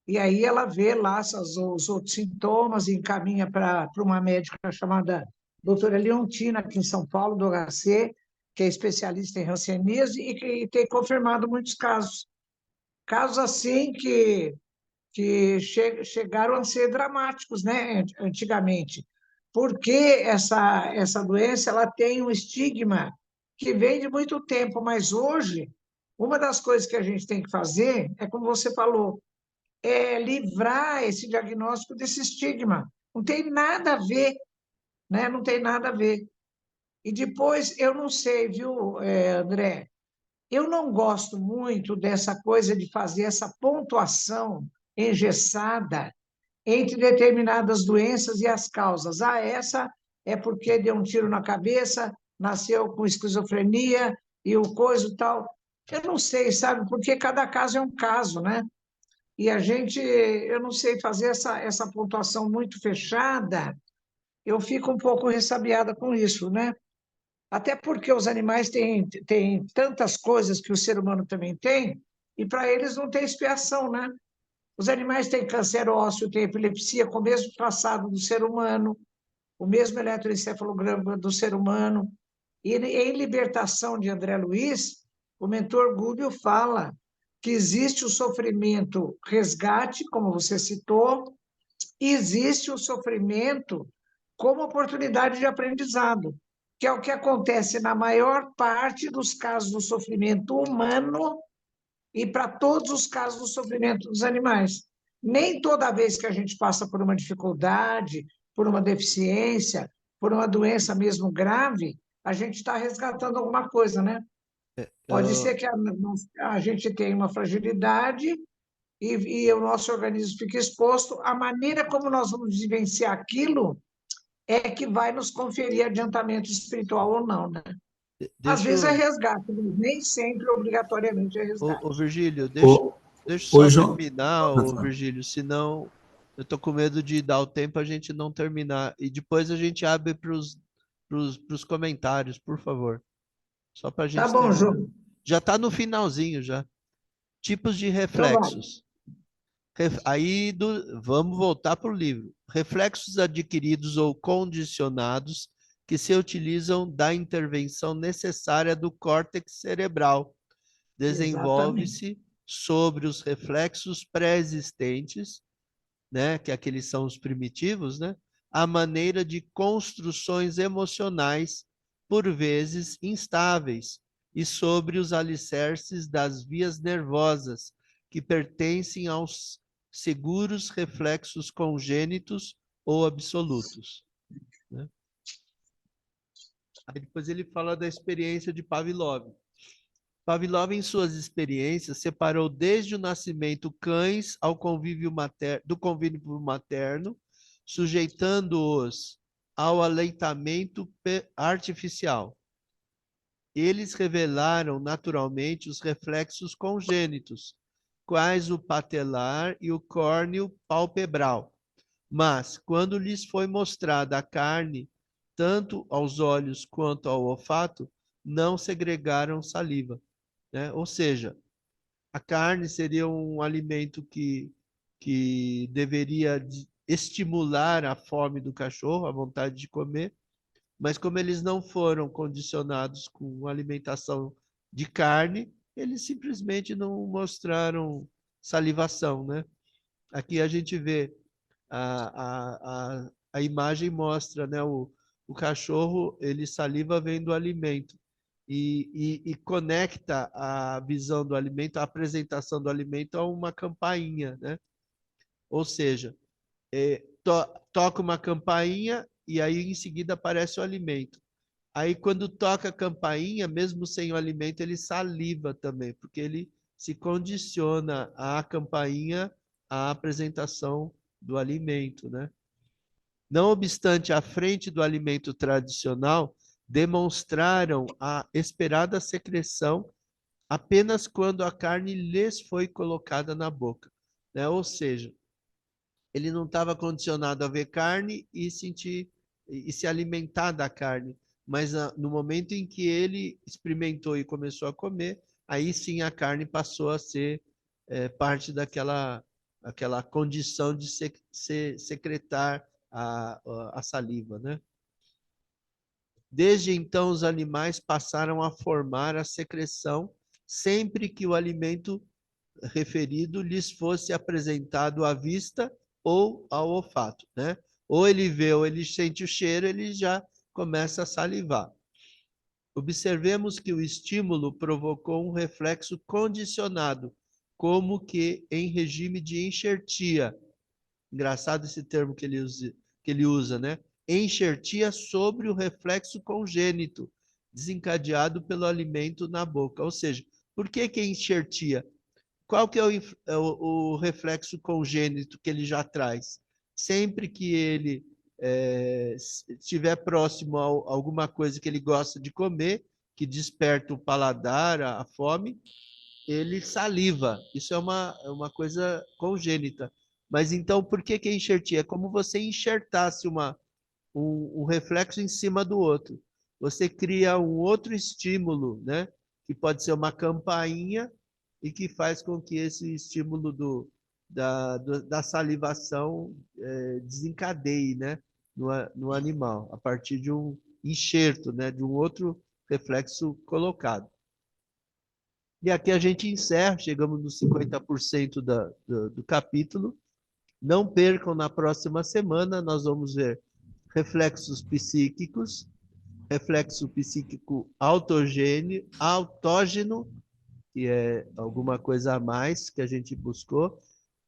Speaker 4: e aí ela vê lá os outros sintomas e encaminha para uma médica chamada doutora Leontina, aqui em São Paulo, do HC, que é especialista em hanseníase e que tem confirmado muitos casos. Casos assim que chegaram a ser dramáticos, né, antigamente. Porque essa doença ela tem um estigma que vem de muito tempo, mas hoje, uma das coisas que a gente tem que fazer é, como você falou, é livrar esse diagnóstico desse estigma. Não tem nada a ver, né? Não tem nada a ver. E depois, eu não sei, viu, André? Eu não gosto muito dessa coisa de fazer essa pontuação engessada entre determinadas doenças e as causas. Ah, essa é porque deu um tiro na cabeça, nasceu com esquizofrenia e o coisa e tal. Eu não sei, sabe? Porque cada caso é um caso, né? E a gente, eu não sei fazer essa pontuação muito fechada, eu fico um pouco ressabiada com isso, né? Até porque os animais têm tantas coisas que o ser humano também tem, e para eles não tem expiação, né? Os animais têm câncer ósseo, têm epilepsia com o mesmo traçado do ser humano, o mesmo eletroencefalograma do ser humano. E em Libertação de André Luiz, o mentor Gubbio fala que existe o sofrimento resgate, como você citou, e existe o sofrimento como oportunidade de aprendizado, que é o que acontece na maior parte dos casos do sofrimento humano e para todos os casos do sofrimento dos animais. Nem toda vez que a gente passa por uma dificuldade, por uma deficiência, por uma doença mesmo grave, a gente está resgatando alguma coisa, né? Pode ser que a gente tenha uma fragilidade e o nosso organismo fique exposto. A maneira como nós vamos vivenciar aquilo é que vai nos conferir adiantamento espiritual ou não, né? Às
Speaker 2: Deixa
Speaker 4: vezes é
Speaker 2: eu...
Speaker 4: resgate, mas nem sempre obrigatoriamente é resgate.
Speaker 2: Ô, Virgílio,
Speaker 6: Ô,
Speaker 2: deixa eu
Speaker 6: ô,
Speaker 2: só
Speaker 6: João.
Speaker 2: terminar, ô, Virgílio, senão eu tô com medo de dar o tempo a gente não terminar. E depois a gente abre para os comentários, por favor. Só para a
Speaker 4: Tá
Speaker 2: gente
Speaker 4: bom,
Speaker 2: terminar.
Speaker 4: João.
Speaker 2: Já está no finalzinho já. Tipos de
Speaker 4: Então vai.
Speaker 2: reflexos. Vamos voltar para o livro. Reflexos adquiridos ou condicionados que se utilizam da intervenção necessária do córtex cerebral.
Speaker 4: Exatamente.
Speaker 2: Desenvolve-se sobre os reflexos pré-existentes, né, que aqueles são os primitivos, né, a maneira de construções emocionais, por vezes instáveis, e sobre os alicerces das vias nervosas, que pertencem aos seguros reflexos congênitos ou absolutos. Né? Aí depois ele fala da experiência de Pavlov. Pavlov, em suas experiências, separou desde o nascimento cães ao do convívio materno, sujeitando-os ao aleitamento artificial. Eles revelaram naturalmente os reflexos congênitos, quais o patelar e o córneo palpebral. Mas, quando lhes foi mostrada a carne, tanto aos olhos quanto ao olfato, não segregaram saliva. Né? Ou seja, a carne seria um alimento que deveria estimular a fome do cachorro, a vontade de comer, mas como eles não foram condicionados com alimentação de carne, eles simplesmente não mostraram salivação, né? Aqui a gente vê a imagem mostra, né? O cachorro, ele saliva vendo o alimento. e conecta a visão do alimento, a apresentação do alimento a uma campainha, né? Ou seja, toca uma campainha e aí em seguida aparece o alimento. Aí quando toca a campainha, mesmo sem o alimento, ele saliva também, porque ele se condiciona à campainha, à apresentação do alimento, né? Não obstante, à frente do alimento tradicional, demonstraram a esperada secreção apenas quando a carne lhes foi colocada na boca, né? Ou seja, ele não estava condicionado a ver carne e sentir e se alimentar da carne, mas no momento em que ele experimentou e começou a comer, aí sim a carne passou a ser parte aquela condição de secretar a saliva, né? Desde então, os animais passaram a formar a secreção sempre que o alimento referido lhes fosse apresentado à vista ou ao olfato, né? Ou ele vê ou ele sente o cheiro, ele já começa a salivar. Observemos que o estímulo provocou um reflexo condicionado, como que em regime de enxertia. Engraçado esse termo que ele usa, né? Enxertia sobre o reflexo congênito, desencadeado pelo alimento na boca. Ou seja, por que enxertia? Qual que é o reflexo congênito que ele já traz? Sempre que ele estiver próximo a alguma coisa que ele gosta de comer, que desperta o paladar, a fome, ele saliva. Isso é uma coisa congênita. Mas então, por que enxertia? É como você enxertasse um reflexo em cima do outro. Você cria um outro estímulo, né? Que pode ser uma campainha e que faz com que esse estímulo da salivação desencadeie, né? No animal, a partir de um enxerto, né? De um outro reflexo colocado. E aqui a gente encerra, chegamos nos 50% do capítulo. Não percam, na próxima semana, nós vamos ver reflexos psíquicos, reflexo psíquico autógeno, que é alguma coisa a mais que a gente buscou.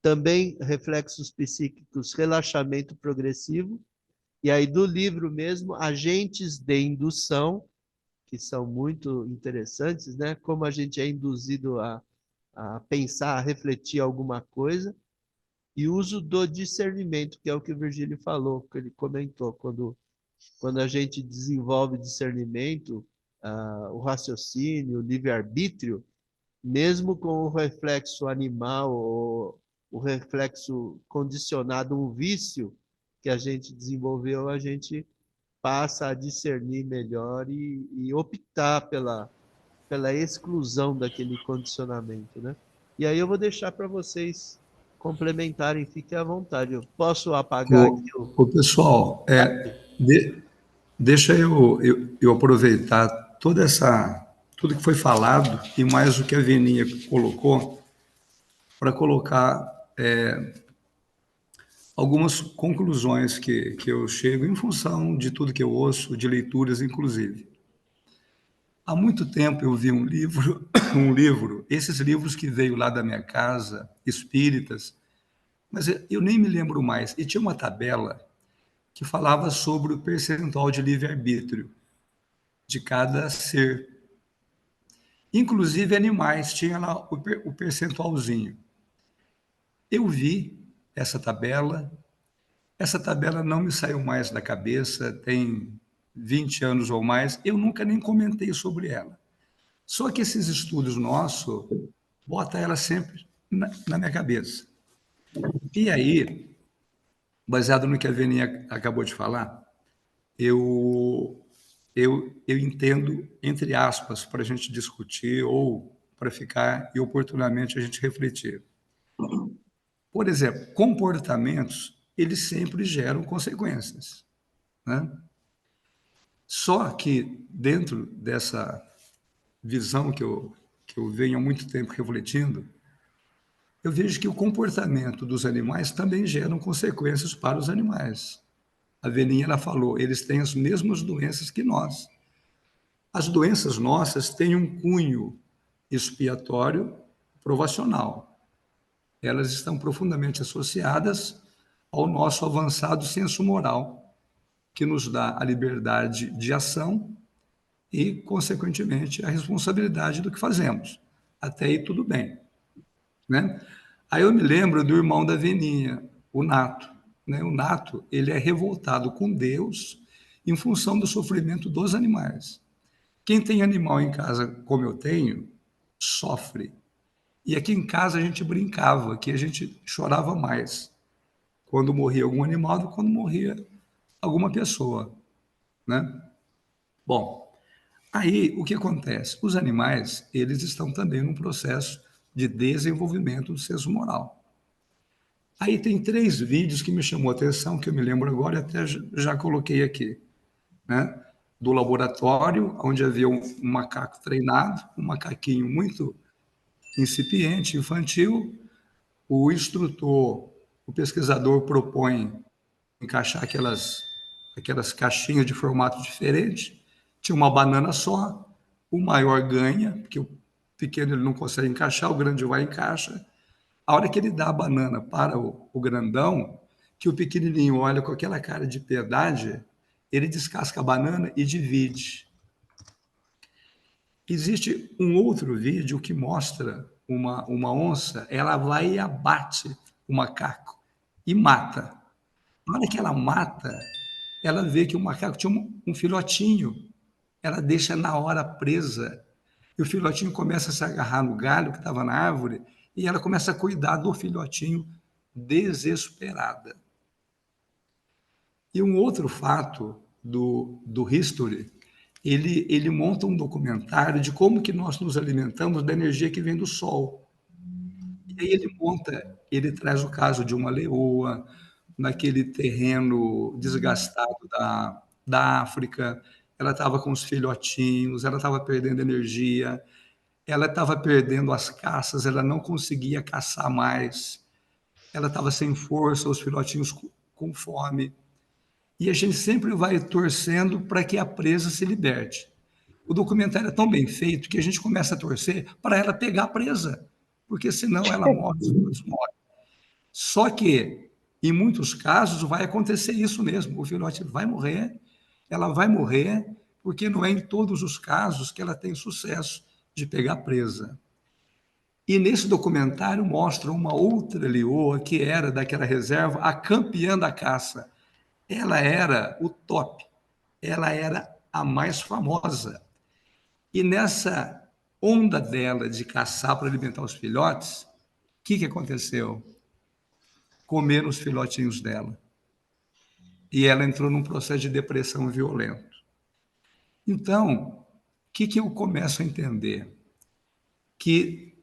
Speaker 2: Também reflexos psíquicos, relaxamento progressivo. E aí do livro mesmo, agentes de indução, que são muito interessantes, né? Como a gente é induzido a pensar, a refletir alguma coisa, e uso do discernimento, que é o que o Virgílio falou, que ele comentou, quando a gente desenvolve discernimento, o raciocínio, o livre-arbítrio, mesmo com o reflexo animal ou o reflexo condicionado, um vício que a gente desenvolveu, a gente passa a discernir melhor e optar pela exclusão daquele condicionamento, né? E aí eu vou deixar para vocês complementarem, fiquem à vontade. Eu posso apagar aqui
Speaker 6: O pessoal, deixa eu aproveitar tudo que foi falado e mais o que a Veninha colocou para colocar algumas conclusões que eu chego em função de tudo que eu ouço, de leituras inclusive. Há muito tempo eu vi um livro, esses livros que veio lá da minha casa, espíritas, mas eu nem me lembro mais, e tinha uma tabela que falava sobre o percentual de livre-arbítrio de cada ser. Inclusive animais, tinha lá o percentualzinho. Eu vi essa tabela não me saiu mais da cabeça, tem 20 anos ou mais, eu nunca nem comentei sobre ela. Só que esses estudos nossos botam ela sempre na minha cabeça. E aí, baseado no que a Veninha acabou de falar, eu entendo, entre aspas, para a gente discutir ou para ficar e oportunamente a gente refletir. Por exemplo, comportamentos, eles sempre geram consequências, né? Só que dentro dessa visão que eu venho há muito tempo refletindo, eu vejo que o comportamento dos animais também gera consequências para os animais. A Veninha ela falou, eles têm as mesmas doenças que nós. As doenças nossas têm um cunho expiatório provacional. Elas estão profundamente associadas ao nosso avançado senso moral, que nos dá a liberdade de ação e, consequentemente, a responsabilidade do que fazemos. Até aí tudo bem, né? Aí eu me lembro do irmão da Veninha, o Nato, né? O Nato, ele é revoltado com Deus em função do sofrimento dos animais. Quem tem animal em casa, como eu tenho, sofre. E aqui em casa a gente brincava, que a gente chorava mais quando morria algum animal do que quando morria alguma pessoa, né? Bom, aí o que acontece? Os animais, eles estão também num processo de desenvolvimento do senso moral. Aí tem 3 vídeos que me chamou a atenção, que eu me lembro agora e até já coloquei aqui, né? Do laboratório, onde havia um macaco treinado, um macaquinho muito incipiente, infantil. O instrutor, o pesquisador propõe encaixar aquelas caixinhas de formato diferente. Tinha uma banana só, o maior ganha, porque o pequeno ele não consegue encaixar, o grande vai e encaixa. A hora que ele dá a banana para o grandão, que o pequenininho olha com aquela cara de piedade, ele descasca a banana e divide. Existe um outro vídeo que mostra uma onça, ela vai e abate o macaco e mata. Na hora que ela mata, ela vê que o macaco tinha um filhotinho, ela deixa na hora presa, e o filhotinho começa a se agarrar no galho que estava na árvore, e ela começa a cuidar do filhotinho desesperada. E um outro fato do History, ele monta um documentário de como que nós nos alimentamos da energia que vem do sol. E aí ele traz o caso de uma leoa naquele terreno desgastado da África. Ela estava com os filhotinhos, ela estava perdendo energia, ela estava perdendo as caças, ela não conseguia caçar mais, ela estava sem força, os filhotinhos com fome. E a gente sempre vai torcendo para que a presa se liberte. O documentário é tão bem feito que a gente começa a torcer para ela pegar a presa, porque senão ela morre, os filhotes morrem. Só que, em muitos casos, vai acontecer isso mesmo. O filhote vai morrer, ela vai morrer, porque não é em todos os casos que ela tem sucesso de pegar presa. E nesse documentário mostra uma outra leoa que era daquela reserva, a campeã da caça. Ela era o top, ela era a mais famosa. E nessa onda dela de caçar para alimentar os filhotes, o que aconteceu? Comeram os filhotinhos dela. E ela entrou num processo de depressão violento. Então, o que eu começo a entender? Que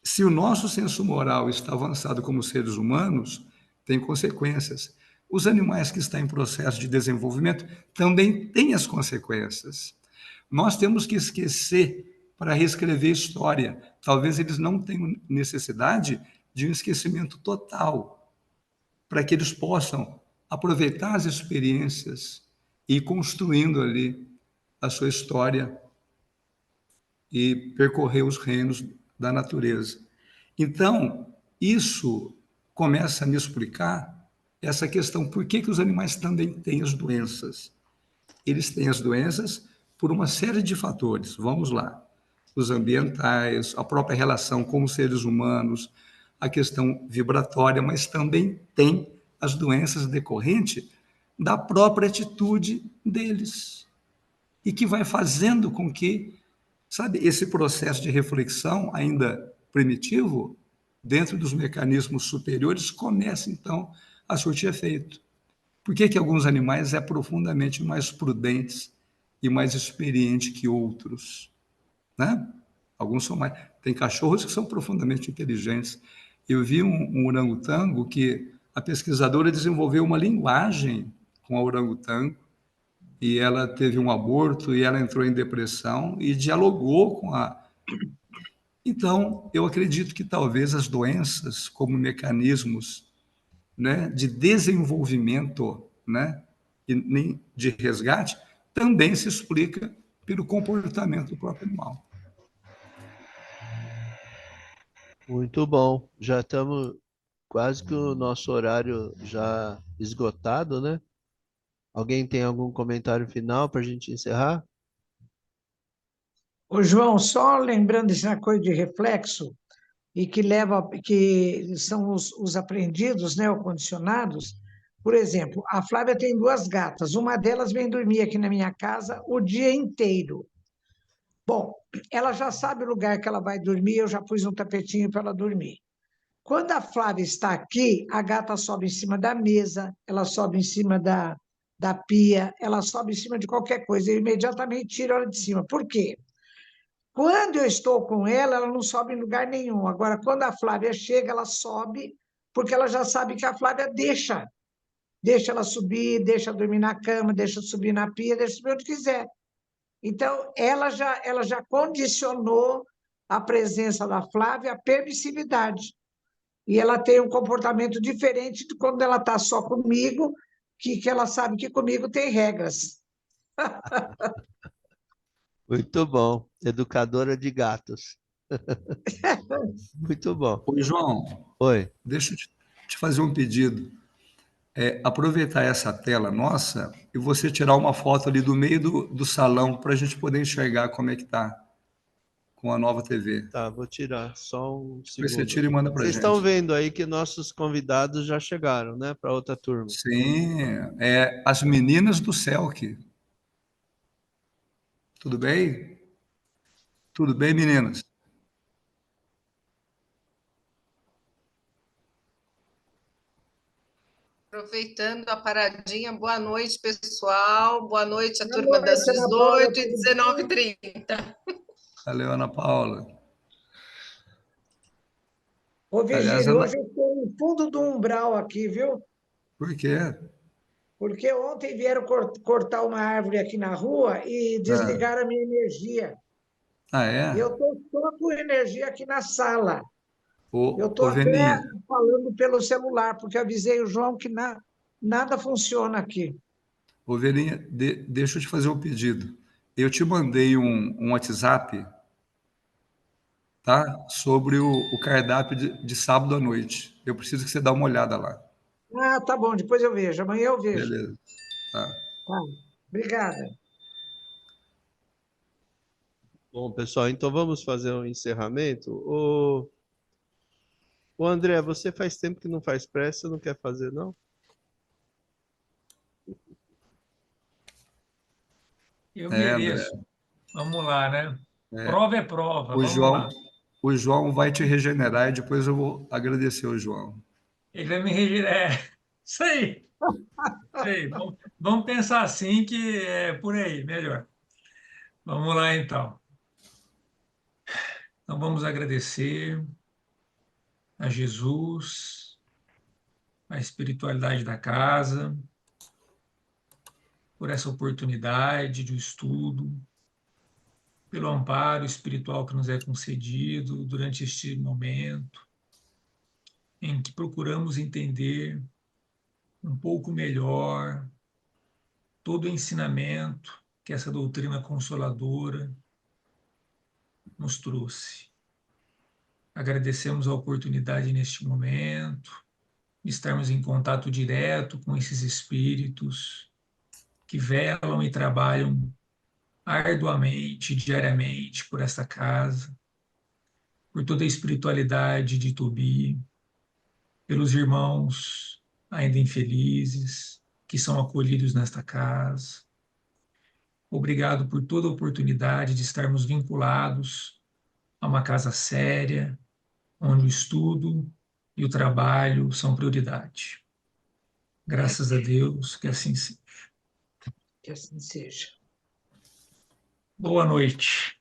Speaker 6: se o nosso senso moral está avançado como seres humanos, tem consequências. Os animais que estão em processo de desenvolvimento também têm as consequências. Nós temos que esquecer para reescrever história. Talvez eles não tenham necessidade de um esquecimento total, para que eles possam aproveitar as experiências e ir construindo ali a sua história e percorrer os reinos da natureza. Então, isso começa a me explicar essa questão, por que os animais também têm as doenças? Eles têm as doenças por uma série de fatores. Vamos lá. Os ambientais, a própria relação com os seres humanos, a questão vibratória, mas também tem as doenças decorrentes da própria atitude deles. E que vai fazendo com que, sabe, esse processo de reflexão ainda primitivo, dentro dos mecanismos superiores, comece, então, a surtir efeito. Por que alguns animais é profundamente mais prudentes e mais experientes que outros, né? Alguns são mais... Tem cachorros que são profundamente inteligentes. Eu vi um orangotango que a pesquisadora desenvolveu uma linguagem com a orangotango e ela teve um aborto e ela entrou em depressão e dialogou com a... Então, eu acredito que talvez as doenças como mecanismos, né, de desenvolvimento, né, e nem de resgate, também se explica pelo comportamento do próprio animal.
Speaker 2: Muito bom. Já estamos quase que o nosso horário já esgotado, né? Alguém tem algum comentário final para a gente encerrar?
Speaker 4: Ô, João, só lembrando essa coisa de reflexo, e que leva, que são os aprendidos, né, ou condicionados. Por exemplo, a Flávia tem duas gatas, uma delas vem dormir aqui na minha casa o dia inteiro. Bom, ela já sabe o lugar que ela vai dormir, eu já pus um tapetinho para ela dormir. Quando a Flávia está aqui, a gata sobe em cima da mesa, ela sobe em cima da pia, ela sobe em cima de qualquer coisa, eu imediatamente tiro ela de cima. Por quê? Quando eu estou com ela, ela não sobe em lugar nenhum. Agora, quando a Flávia chega, ela sobe, porque ela já sabe que a Flávia deixa ela subir, deixa dormir na cama, deixa subir na pia, deixa subir onde quiser. Então, ela já condicionou a presença da Flávia à permissividade. E ela tem um comportamento diferente de quando ela está só comigo, que ela sabe que comigo tem regras.
Speaker 2: Muito bom. Educadora de gatos. Muito bom.
Speaker 6: Ô, João,
Speaker 2: Oi.
Speaker 6: deixa eu te fazer um pedido. Aproveitar essa tela nossa e você tirar uma foto ali do meio do salão para a gente poder enxergar como é que está com a nova TV.
Speaker 2: Tá, vou tirar só um
Speaker 6: Depois você
Speaker 2: segundo.
Speaker 6: tira e manda para a
Speaker 2: Vocês
Speaker 6: gente.
Speaker 2: estão vendo aí que nossos convidados já chegaram, né, para outra turma.
Speaker 6: Sim, as meninas do CELC. Tudo bem? Tudo bem, meninas?
Speaker 7: Aproveitando a paradinha, boa noite, pessoal. Boa noite, a
Speaker 4: Boa
Speaker 7: turma das
Speaker 4: noite, Ana Paula,
Speaker 7: 18 e
Speaker 4: tudo bem?
Speaker 7: 19h30.
Speaker 6: Valeu, Ana Paula.
Speaker 4: Ô,
Speaker 6: Aliás,
Speaker 4: Virgílio, hoje eu estou no fundo do umbral aqui, viu?
Speaker 6: por quê?
Speaker 4: Porque ontem vieram cortar uma árvore aqui na rua e
Speaker 6: Ah,
Speaker 4: desligaram a minha energia. E
Speaker 6: é?
Speaker 4: eu estou só com energia aqui na sala. Eu estou
Speaker 6: Ô,
Speaker 4: até
Speaker 6: Veninha,
Speaker 4: falando pelo celular, porque avisei o João que nada funciona aqui.
Speaker 6: deixa eu te fazer um pedido. Eu te mandei um WhatsApp, tá? Sobre o cardápio de sábado à noite. Eu preciso que você dê uma olhada lá.
Speaker 4: Ah, tá bom, depois eu vejo. Amanhã eu vejo.
Speaker 6: Beleza. Tá.
Speaker 4: Tá. Obrigada.
Speaker 2: Bom, pessoal, então vamos fazer um encerramento. Ô André, você faz tempo que não faz pressa, não quer fazer, não?
Speaker 5: Eu
Speaker 6: André.
Speaker 5: mereço. Vamos lá, né? Prova é prova,
Speaker 6: O
Speaker 5: vamos
Speaker 6: João,
Speaker 5: lá.
Speaker 6: o João vai te regenerar e depois eu vou agradecer o João.
Speaker 5: Ele vai me regenerar. Isso aí. Isso aí. Vamos pensar assim que é por aí, melhor. Vamos lá, então. Então, vamos agradecer a Jesus, a espiritualidade da casa, por essa oportunidade de estudo, pelo amparo espiritual que nos é concedido durante este momento, em que procuramos entender um pouco melhor todo o ensinamento que essa doutrina consoladora nos trouxe. Agradecemos a oportunidade neste momento, de estarmos em contato direto com esses espíritos que velam e trabalham arduamente, diariamente por esta casa, por toda a espiritualidade de Tobi, pelos irmãos ainda infelizes que são acolhidos nesta casa. Obrigado por toda a oportunidade de estarmos vinculados a uma casa séria, onde o estudo e o trabalho são prioridade. Graças a Deus, que assim seja.
Speaker 4: Que assim seja.
Speaker 5: Boa noite.